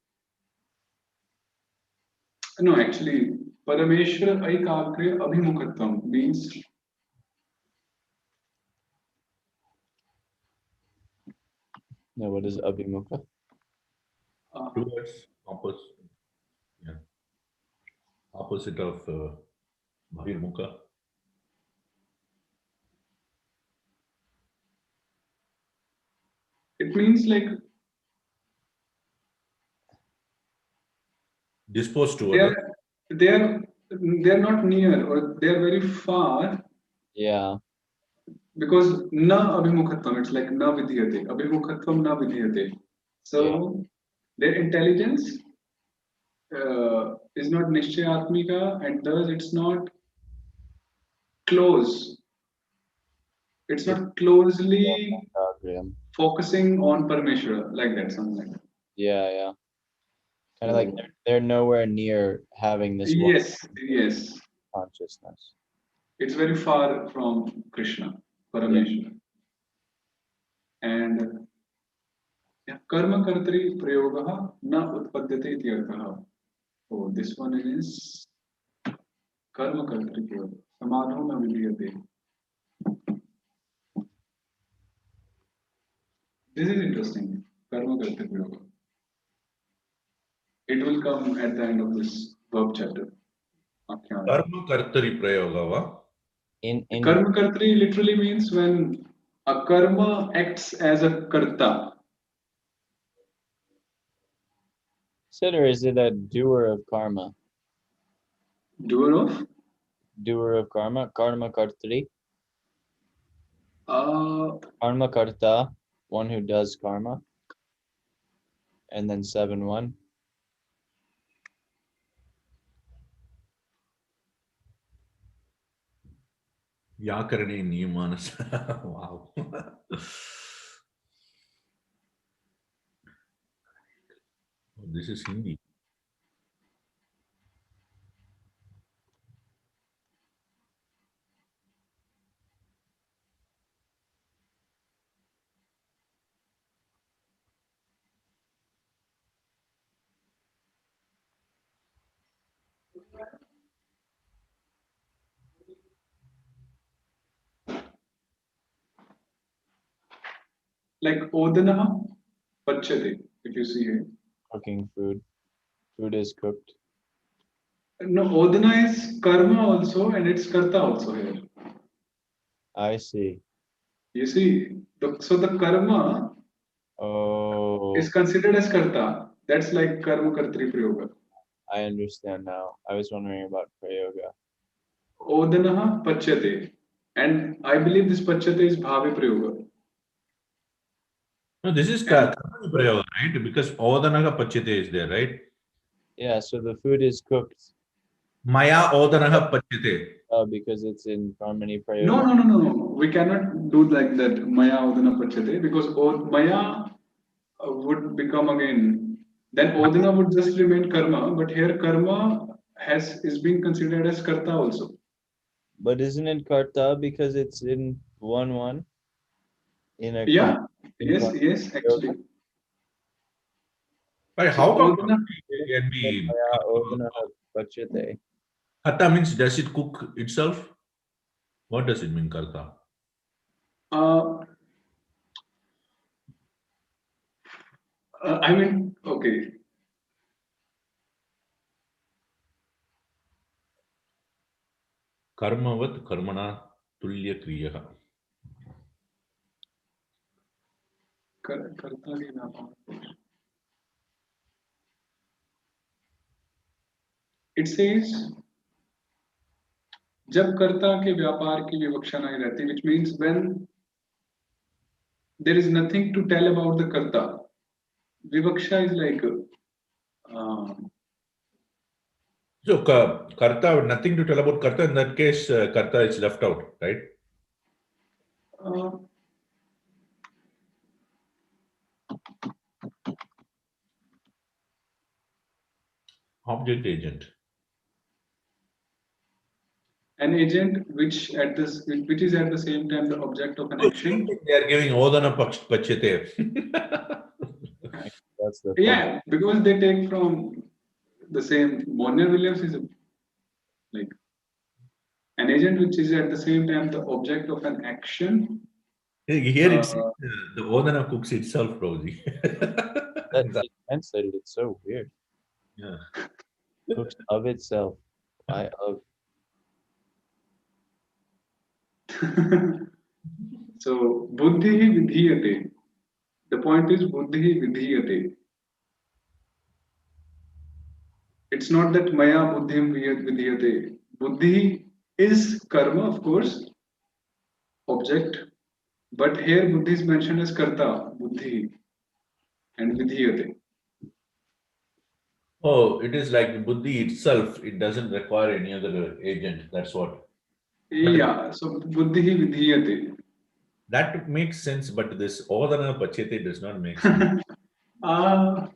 No, actually, Parameshwara Ekagra Abhimukhatvam means No, what is abhimukha? Towards opposite. Yeah. Opposite of Bhirmukha. it means like disposed to They others. are they are they are not near, or they are very far, Yeah. because na abhimukhatvam, it's like na vidhyate. Abhimukhatvam na vidhyate. Yeah. So their intelligence is not nishchayatmika, and thus it's not close. It's It's not closely Agrium. focusing on Parameshwara, like that, something like that. Yeah. Kind of like So, they're nowhere near having this one yes, consciousness. it's very far from Krishna, Parameshwara. And yeah, karma kartari prayogaha na utpadyate iti arthaha. Oh, this one is karma kartari prayoga. Samadho na vidhyate. This is interesting. Karma kartari prayoga. It will come at the end of this verb chapter. Karma kartari prayogava. In Karma kartari literally means when a karma acts as a karta. or is it a doer of karma? Doer of? Doer of karma, karma kartri, Uh, karma karta, one who does karma, and then 7-1. Yakarane Niyamanas. Wow. This is Hindi. like odanaha pachyate, if you see here. Cooking food. Food is cooked. No, odana is karma also, and it's karta also here. I see. You see, so the karma Oh, is considered as karta. That's like karma kartri prayoga. I understand now. I was wondering about prayoga. Odanaha pachyate. And I believe this pachyate is bhave prayoga. No, this is And Karmani prayoga, right? Because Odanaga Pachite is there, right? Yeah, so the food is cooked Maya Odanaga Pachite. because it's in karmani no, prayoga. no. We cannot do like that. Maya odana pachyate, because Maya would become again. Then odana would just remain karma, but here karma is being considered as karta also. But isn't it karta because it's in 1-1 in a Yeah, in karma yes, prayoga? actually. But So how come odana, it can be Maya odana pachate. Karta means does it cook itself? What does it mean, Karta? uh, I mean, okay. Karmavat Karmana Tulya Kriyaha. Karta के नाम. It says जब कर्ता के व्यापार की विवक्षा नहीं रहती, which means when there is nothing to tell about the karta. Vivaksha is like So Karta, nothing to tell about Karta. In that case, Karta is left out, right? uh, Object agent. an agent which is at the same time the object of an So action. they are giving Odana Pachite. That's the Yeah, because they take from the same. Bonner Williams is like an agent which is at the same time the object of an action. Here it's the Odana cooks itself, Rosie. That translated it's so weird. Yeah. Cooks of itself. Why of? So buddhi vidhiyate. The point is buddhi vidhiyate. It's not that maya buddhim vidhiyate. Buddhi is karma, of course, object, but here buddhi is mentioned as karta, buddhi, and vidhiyate. Oh, it is like buddhi itself. It doesn't require any other agent. That's what. But Yeah, so buddhi vidhiyate. that makes sense. But this odana pachete does not make sense. Ah,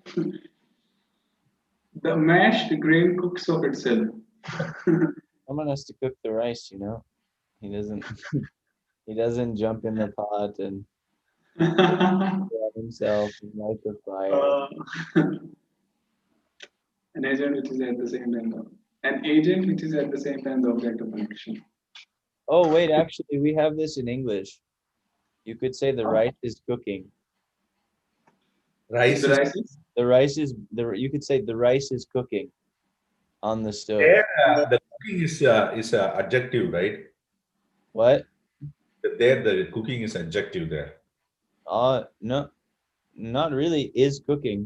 the mashed grain cooks of itself. Someone has to cook the rice, you know. He doesn't. He doesn't jump in the pot and grab himself and light the fire. An agent which is at the same time an agent which is at the same time the object of action. Oh wait, actually, we have this in English. You could say the rice is cooking. Rice The is rice is The rice is the. You could say the rice is cooking on the stove. there. The cooking is adjective, right? What? There, the cooking is adjective there. No, not really. Is cooking.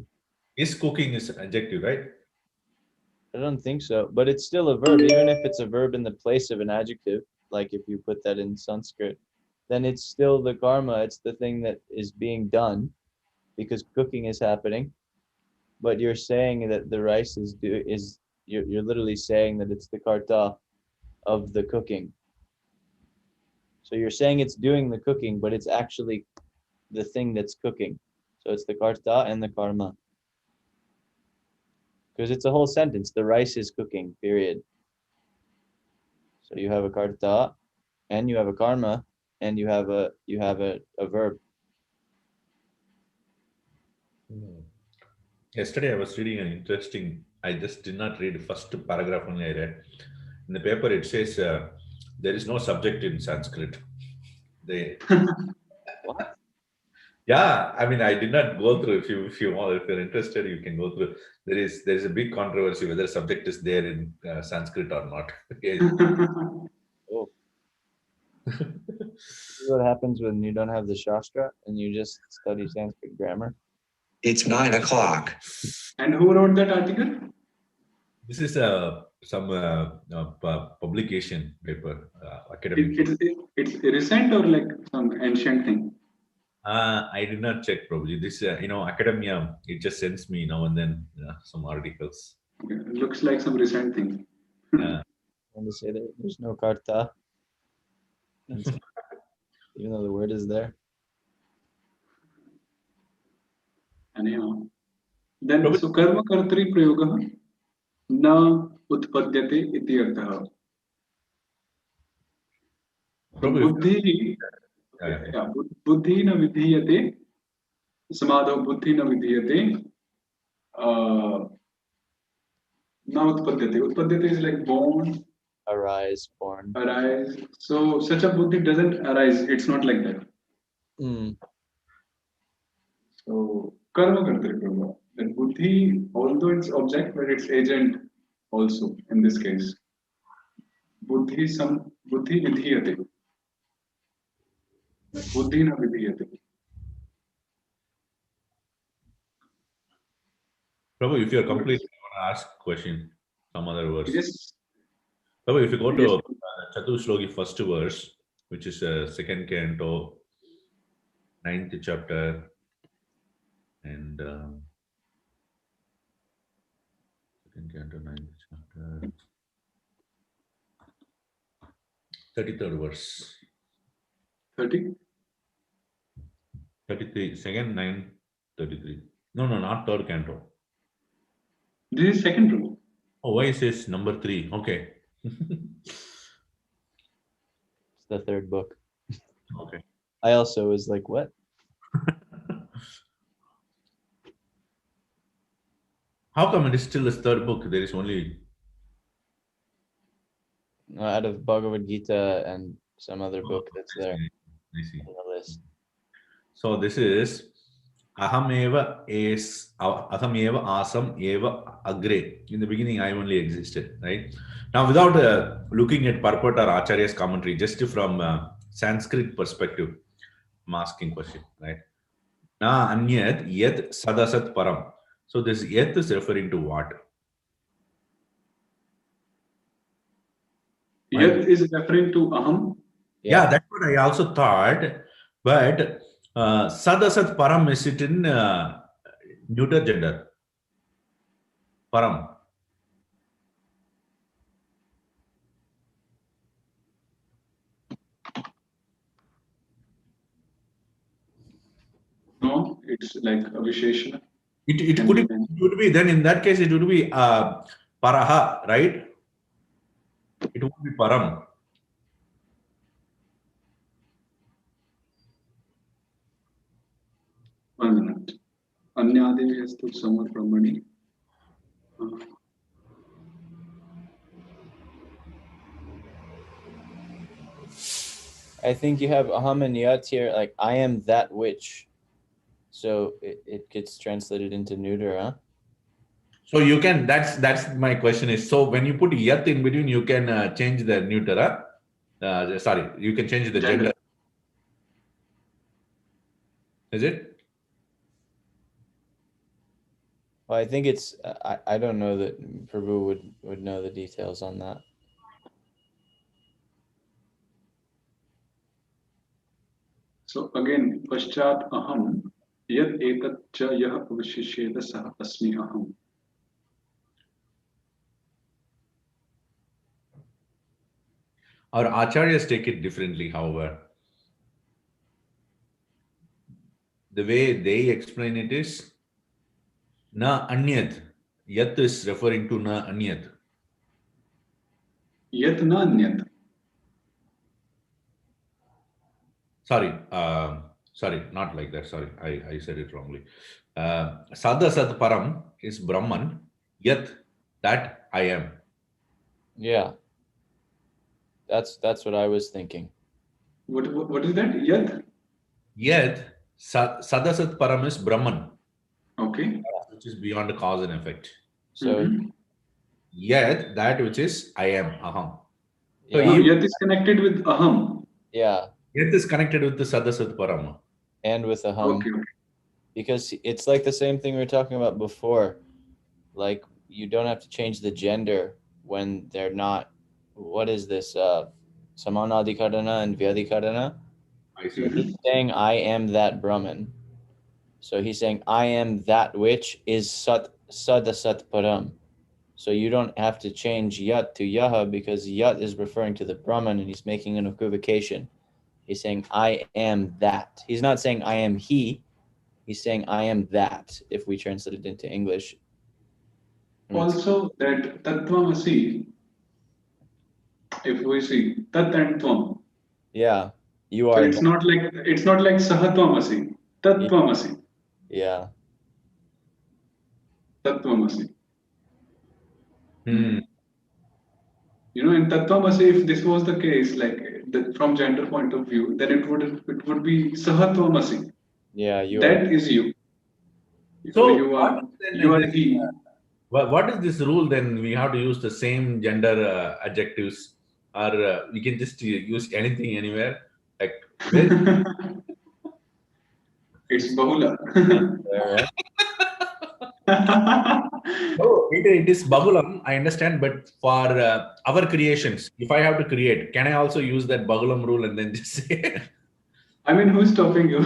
Is cooking is adjective, right? I don't think so, but it's still a verb, even if it's a verb in the place of an adjective. Like if you put that in Sanskrit, then it's still the karma. It's the thing that is being done, because cooking is happening. But you're saying that the rice is you're literally saying that it's the karta of the cooking. So you're saying it's doing the cooking, but it's actually the thing that's cooking. So it's the karta and the karma. Because it's a whole sentence. The rice is cooking, period. So you have a karta, and you have a karma, and you have a verb. Yesterday, I was reading an interesting. I just did not read the first paragraph only. I read in the paper. It says there is no subject in Sanskrit. They What? Yeah, I mean, I did not go through. If you want, if you're interested, you can go through. There is a big controversy whether subject is there in Sanskrit or not. Okay. Oh. This is what happens when you don't have the Shastra and you just study Sanskrit grammar. It's 9 o'clock. And who wrote that article? This is some publication paper, academic. It's recent or like some ancient thing? I did not check probably. This academia, it just sends me now and then some articles. Okay. It looks like some recent thing. Uh, I want to say that there's no karta, even though the word is there. Anyhow. Then Probably- so karma kartri prayogah na utpadyate iti artha. Probably- Buddhi Yeah. buddhi na vidhiyate samadho buddhi na vidhiyate na utpadyate. Utpadyate is like born, Arise, born. arise. So such a buddhi doesn't arise. It's not like that. So karma kartri prabhu. That buddhi, although it's object, but it's agent also in this case. Buddhi vidhiyate. Buddhi na vidhiyate. Prabhu, if you're complete, I want to ask a question, some other verse. Yes. Prabhu, if you go to Yes. Chatushloki first verse, which is second canto, 9th chapter, and second canto, 9th chapter, 33rd verse, 30. 33, second, 9, 33. No, not third canto. This is second row. Oh, why is this number 3? Okay. It's the third book. Okay. I also was like, what? How come it is still the third book? There is only Out of Bhagavad Gita and some other book that's there I see. on the list. So this is Ahameva Asam Eva Agre. In the beginning, I only existed, right? Now, without looking at purport or Acharya's commentary, just from Sanskrit perspective, I'm asking question, right? Na anyat yet sadasat param. So this yet is referring to what? Yat is referring to aham. Yeah, that's what I also thought. But sad asat param is it in neuter gender? Param. No, it's like a visheshana. It would be then in that case it would be paraha, right? It would be param. One minute. Anyadevi astu samar brahmani. I think you have aham and yat here, like I am that which. So it gets translated into neuter, huh? So you can, that's my question is, so when you put yat in between, you can change the neuter, sorry, you can change the gender. Is it? Well, I think it's, I don't know that Prabhu would know the details on that. So again, paschat aham, yat etat cha yah avishisheta sah asmi aham. Our acharyas take it differently, however. The way they explain it is, na anyat. Yat is referring to na anyat. Yat na anyat. Sorry, not like that. Sorry, I said it wrongly. Sada Sat Param is Brahman, yet that I am. Yeah. That's what I was thinking. What is that? Yat? Yet Sada Sat Param is Brahman. Okay. Which is beyond cause and effect. So yet that which is I am, aham. So yat is connected with aham. Yeah. Yet is connected with the Sadasat Parama. And with aham. Okay. Because it's like the same thing we were talking about before. Like you don't have to change the gender when they're not, what is this? Samanadhikarana and Vyadhikarana. I see. He's saying I am that Brahman. So he's saying I am that which is Sadasat Param. So you don't have to change yat to yaha because yat is referring to the Brahman and he's making an equivocation. He's saying I am that. He's not saying I am he. He's saying I am that, if we translate it into English. Also, that tattvamasi, if we see tat and tvam. Yeah, you are. So it's not like sahatvamasi, tattvamasi. Yeah. Tattvamasi. Hmm. You know, in tattvamasi, if this was the case, like from gender point of view, then it would be sahatvamasi. Yeah, That is you. So you are he. What is this rule then? We have to use the same gender adjectives, or we can just use anything anywhere. Like It's bahula. No, it is bagulam. I understand, but for our creations, if I have to create, can I also use that bagulam rule and then just say? I mean, who's stopping you?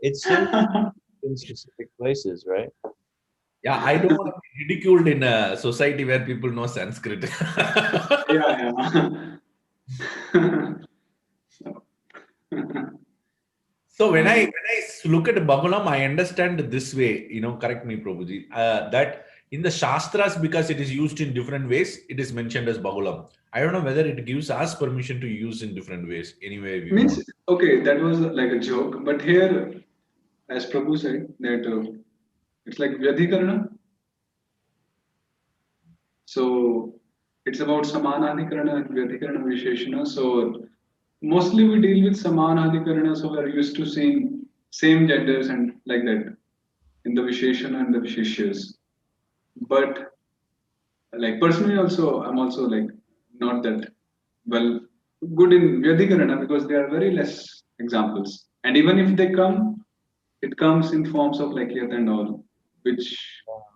It's still in specific places, right? Yeah, I don't want to be ridiculed in a society where people know Sanskrit. Yeah. So when I look at Bagulam, I understand this way. Correct me, Prabhuji. That in the Shastras, because it is used in different ways, it is mentioned as Bagulam. I don't know whether it gives us permission to use in different ways. Anyway, we Means want. okay, that was like a joke, but here, as Prabhu said, that it's like Vyadhikarana. So it's about Samanadhikarana and Vyadhikarana Visheshana. So mostly we deal with Samanadhikarana, so we're used to seeing same genders and like that in the Visheshana and the Visheshyas. But like personally also, I'm also like not that well good in Vyadhikarana because there are very less examples. And even if they come, it comes in forms of like yat and all, which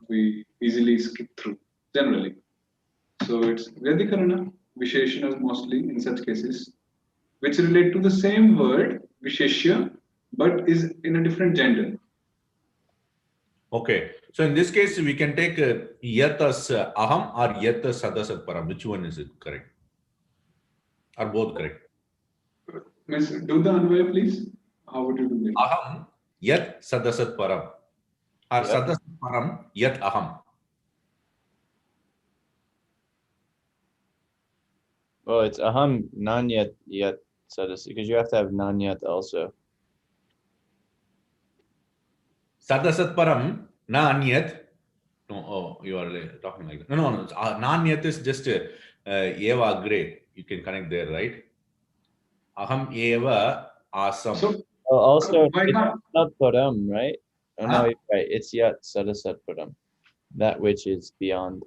we easily skip through generally. So it's Vyadikarana, Visheshana mostly in such cases, which relate to the same word, Visheshya, but is in a different gender. Okay. So in this case, we can take yat as aham or yat as sadasat param. Which one is it correct? Are both correct? Miss, do the Anvaya, please. How would you do it? Aham yat sadasat param. Or Yep. sadasat param yat aham. Oh, it's aham nanyat yat sadas, because you have to have nanyat also. Sadasat param na anyat. No, oh, you are talking like that. No. Nanyat is just eva agre. You can connect there, right? Aham eva asam. So, Oh, also why it's not? not param, right? Oh no, Huh? you're right. It's yat sadasat param, that which is beyond.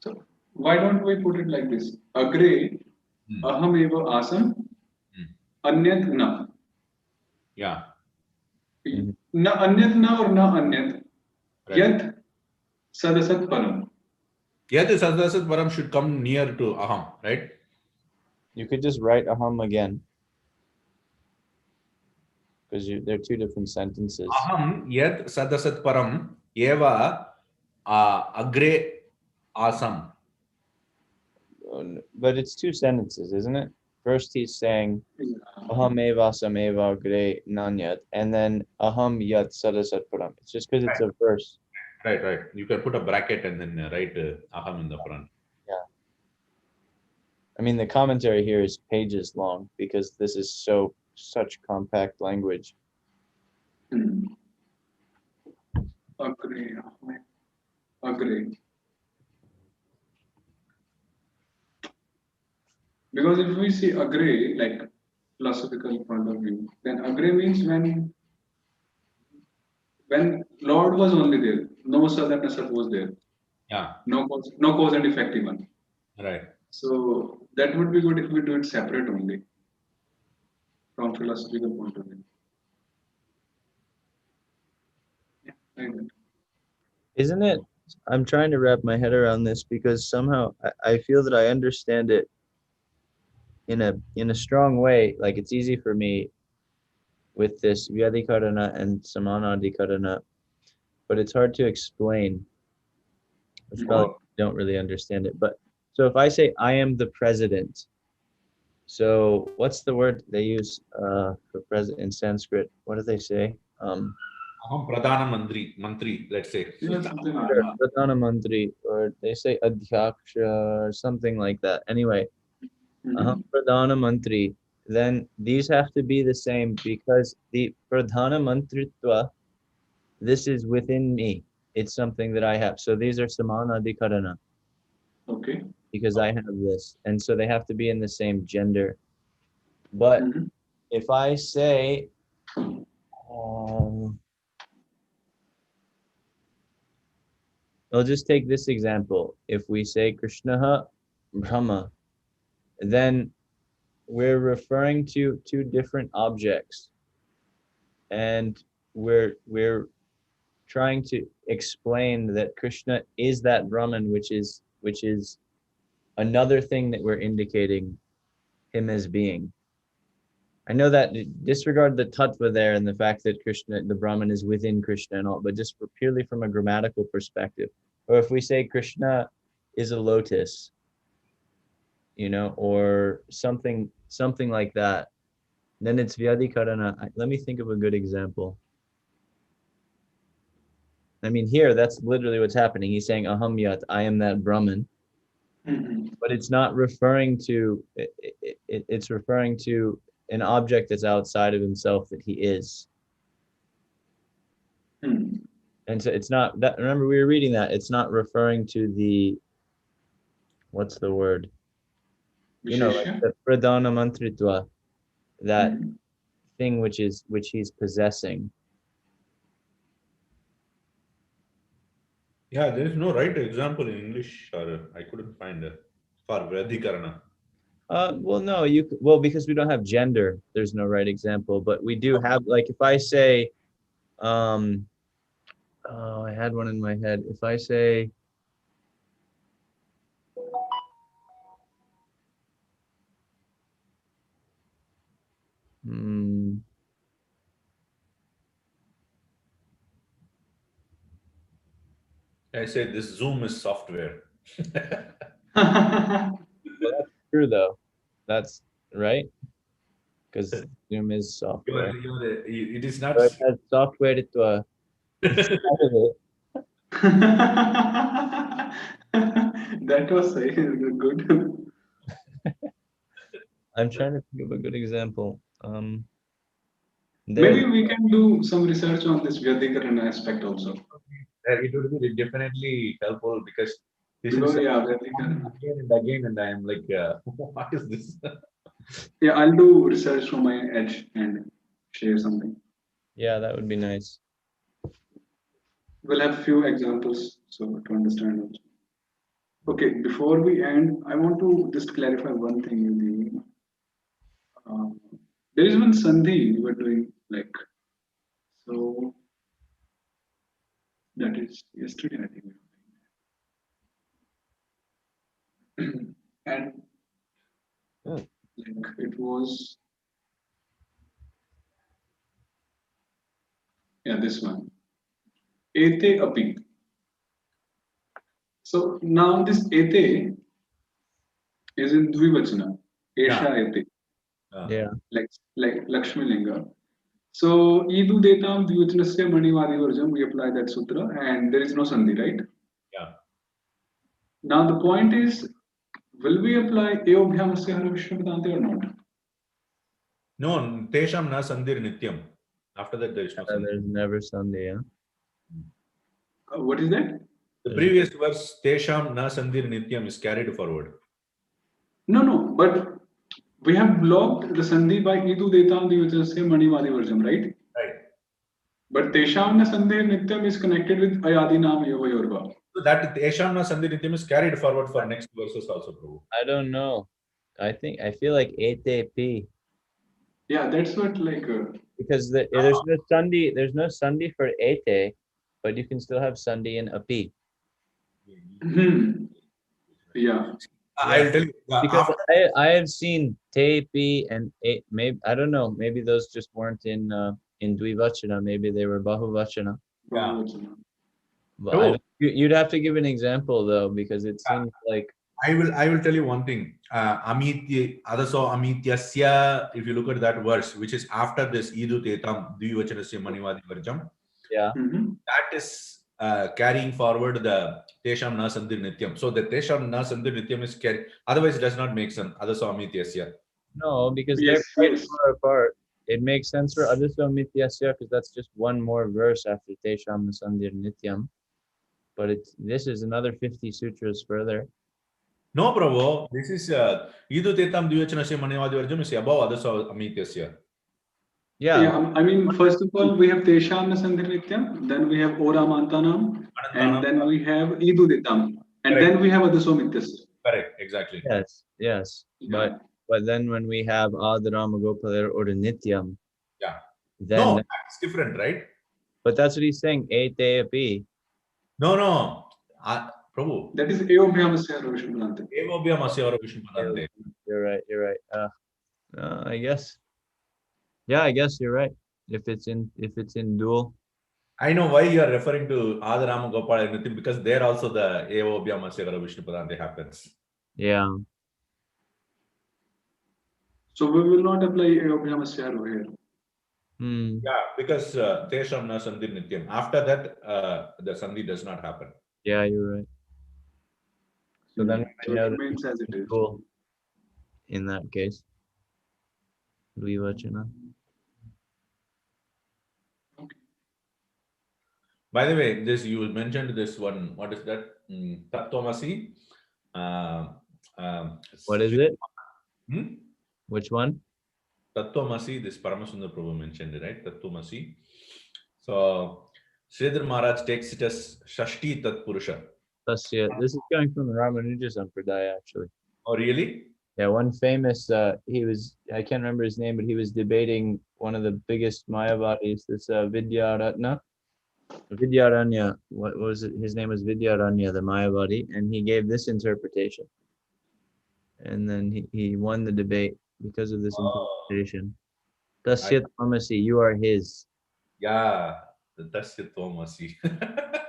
So, why don't we put it like this? Agre, Hmm. aham eva asam, Hmm. anyat na. Yeah. Mhm. Na anyat na or na anyat. Right. Yat sadasat param. Yat sadasat param should come near to aham, right? You could just write aham again, because they're two different sentences. Aham yat sadasat param eva agre asam. But it's two sentences, isn't it? First he's saying Yeah. aham eva sameva gre nanyat, and then aham yat sadasat param. It's just because it's a verse. Right. You can put a bracket and then write aham in the front. Yeah. I mean, the commentary here is pages long because this is such compact language. Agree. Agree. Because if we see agree, like philosophical point of view, then agree means when Lord was only there, no Sat and Asat was there, Yeah. no cause and effect even. Right. So that would be good if we do it separate only from philosophical point of view. Yeah, like that. Isn't it? I'm trying to wrap my head around this because somehow I feel that I understand it in a strong way. Like it's easy for me with this Vyadikarana and Samanadikarana, but it's hard to explain. Which probably don't really understand it. But so if I say I am the president, so what's the word they use for president in Sanskrit? What do they say? Aham pradhana mantri, let's say. Yeah, something like Sure, that. Pradhana Mantri, or they say Adhyaksha or something like that. Anyway, Mhm. Pradhana Mantri, then these have to be the same because the Pradhana Mantritva, this is within me. It's something that I have. So these are Samanadikarana Okay. because I have this. And so they have to be in the same gender. But Mhm. if I say, I'll just take this example. If we say Krishnaha Brahma, then we're referring to two different objects. And we're trying to explain that Krishna is that Brahman, which is another thing that we're indicating him as being. I know that disregard the tattva there and the fact that Krishna, the Brahman, is within Krishna and all, but just purely from a grammatical perspective. Or if we say Krishna is a lotus, or something like that, then it's Vyadikarana. Let me think of a good example. I mean, here, that's literally what's happening. He's saying, Aham Yat, I am that Brahman. Mhm. But it's not referring to, it's referring to an object that's outside of himself that he is. Hmm. And so it's not that, remember we were reading that, it's not referring to what's the word? Like Visheshya. the Pradhana Mantritva, that Mhm. thing which he's possessing. Yeah, there is no right example in English, or I couldn't find for Vyadikarana. Well, no, well, because we don't have gender, there's no right example, but we do have, like, if I say, oh, I had one in my head. If I say, I say this Zoom is software. Well, that's true though. That's right, because Zoom is software. It is So not. it has software to a inside of it. That was good. I'm trying to think of a good example. Maybe There, we can do some research on this Vyadikaran aspect also. It would be definitely helpful because this is Because yeah, happening Vyadikaran. again and again, and I am like, what is this? Yeah, I'll do research from my edge and share something. yeah, that would be nice. We'll have few examples so to understand also. Okay, before we end, I want to just clarify one thing with you. Um, there is one sandhi we were doing like so that is yesterday I think we were doing that. And Hmm. like it was yeah this one ete api. So now this ete is in dvivachana Yeah. esha ete Yeah. like Lakshmi Linga. So idu detam dvivachanasya manivadi varjam we apply that sutra and there is no sandhi right. Yeah. Now the point is, will we apply Eobhyamasya Hara Vishnupadante or not? No, Tesham na Sandir Nityam. After that, there is no Sandhi. There's never Sunday, yeah. What is that? The There's previous verse, Tesham na Sandir Nityam, is carried forward. No, but we have blocked the Sandhi by Idu Detam Divachasya Manivadi Varjam, right? Right. But Tesham na Sandhi Nityam is connected with Ayadi Nam Yoga Yorga. So that Tesham na Sandir Nityam is carried forward for next verses also, Prabhu. I don't know. I feel like 8AP Yeah, that's what like. because there's no Sunday for 8A, but you can still have Sunday in a P. Yeah. I will tell you. Because After, I have seen Tepi and eight, maybe I don't know, maybe those just weren't in Dvivachana, maybe they were Bahuvachana. yeah. But I Prabhu, don't, you'd have to give an example though, because it seems like I will tell you one thing. Amitya, Adaso Amityasya, if you look at that verse, which is after this Idu Tetam Dvivachanasya Manivadi Varjam, yeah. that is carrying forward the Tesham na Sandir Nityam. So the Tesham na Sandir Nityam is carried, otherwise it does not make sense. Adaso Amityasya. No, because they're Yes, quite yes. far apart. It makes sense for Adisva Mityasya because that's just one more verse after Tesham Nasandir Nityam. But this is another 50 sutras further. No, Prabhu. This is Idu Tetam Dvivachanasya Manivadi Varjam is above Adaso Amityasya. Yeah. Yeah, I mean, first of all, we have Tesham na Sandhi Nityam, then we have Ora Mantanam, and then we have Idu Detam, and then we have Adasomityasya. Correct, exactly. Yes. Yeah. But then when we have Adarama Gopalar or Nityam, Yeah. then No, that's different, right? but that's what he's saying, 8 No. Prabhu. That is Eobhyamasya Hara Vishnupadante. Evobhya Masya Vishnu Padante. You're right. I guess. Yeah, I guess you're right. If it's in dual. I know why you are referring to Adarama Gopal and Nitin because there also the Evobhya Masya Vishnu Padante happens. Yeah. So we will not apply Eobhyamasya Hara here. Yeah, because Tesham na Sandhi Nityam. After that, the Sandhi does not happen. Yeah, you're right. So then So it remains as it is. cool. In that case. Dvivachana. By the way, this you mentioned this one. What is that? Tattvamasi. What is it? Hmm? Which one? Tattvamasi, this Paramasundar Prabhu mentioned it, right? Tattvamasi. So, Sridhar Maharaj takes it as Shashti Tat Purusha. Tasya. This is coming from the Ramanuja Sampradaya, actually. Oh, really? Yeah, one famous, I can't remember his name, but he was debating one of the biggest Mayavadis, this Vidyaranya, what was it? His name was Vidyaranya, the Mayavadi, and he gave this interpretation. And then he won the debate because of this interpretation. Tasya Tamasi, you are his. Yeah. Tasya Tvamasi.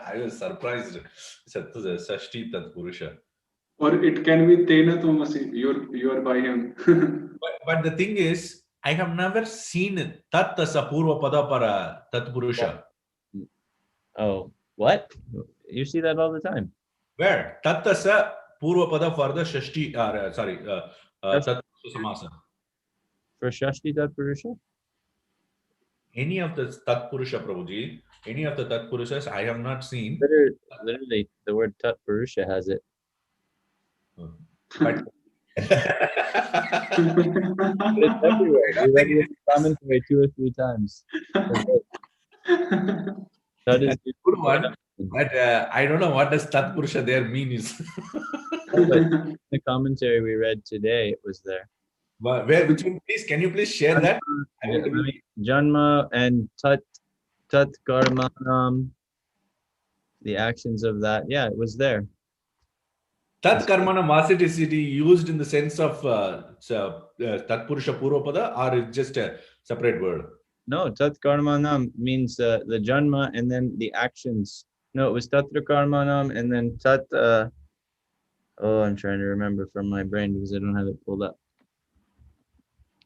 I was surprised. Sashti Tat Purusha. Or it can be Tena Tomasi. You are by him. But the thing is, I have never seen Tat Sapurva Pada para Tat Purusha. Oh, what? You see that all the time. Where? Tat Tasa Purva Pada for the Shashti, Tat Purusha Samasa. For Shashti Tat Purusha? Any of the Tat Purusha, Prabhuji, any of the Tat Purushas, I have not seen. Literally, the word Tat Purusha has it. But It's everywhere. We read it in the commentary 2 or 3 times. That is good one. But I don't know what does Tat Purusha there mean is. but the commentary we read today, it was there. But which one, please? Can you please share that? Janma and Tat Karmanam, the actions of that. Yeah, it was there. Tat Karmana Masicity used in the sense of Tat Purusha Purvapada, or it's just a separate word? No, Tat Karmanam means the Janma and then the actions. No, it was Tatra Karmanam and then Tat. Oh, I'm trying to remember from my brain because I don't have it pulled up.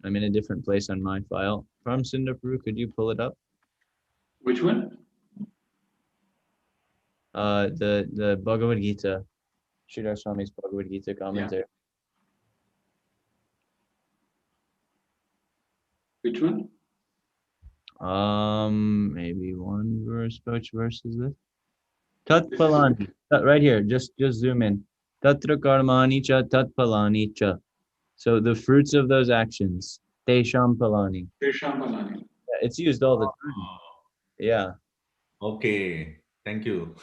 I'm in a different place on my file. From Sindapuru, could you pull it up? Which one? The Bhagavad Gita, Sridhar Swami's Bhagavad Gita commentary. Which one? Maybe one verse. Which verse is this? Tat Palani. Right here. Just zoom in. Tatra Karmani cha Tat Palani cha. So the fruits of those actions. Tesham Palani. Tesham Palani. Yeah, it's used all the time. Yeah. Okay. Thank you.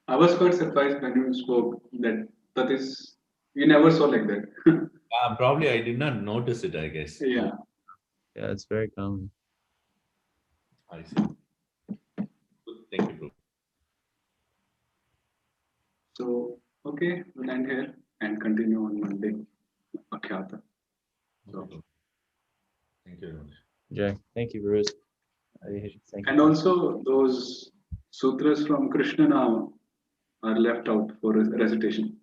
I was quite surprised when you spoke that is you never saw like that. Probably I did not notice it, I guess. Yeah. Yeah, it's very common. I see. Good. Thank you, bro. So okay, we'll end here and continue on Monday. Akhyata. So. Thank you very much. Jay, thank you, Bruce. Thank And you. also those sutras from Krishna Nama are left out for recitation.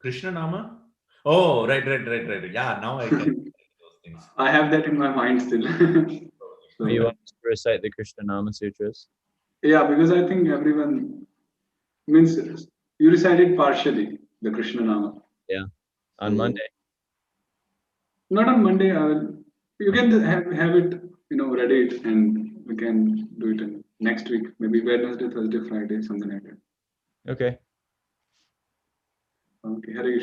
Krishna Nama? Oh, right. Yeah, now I can those things. I have that in my mind still. So you want us to recite the Krishna Nama Sutras? Yeah, because I think everyone means you recited partially the Krishna Nama. Yeah, on Monday. Not on Monday. You can have it, ready, and we can do it next week. Maybe Wednesday, Thursday, Friday, something like that. Okay. Okay, Hare Krishna.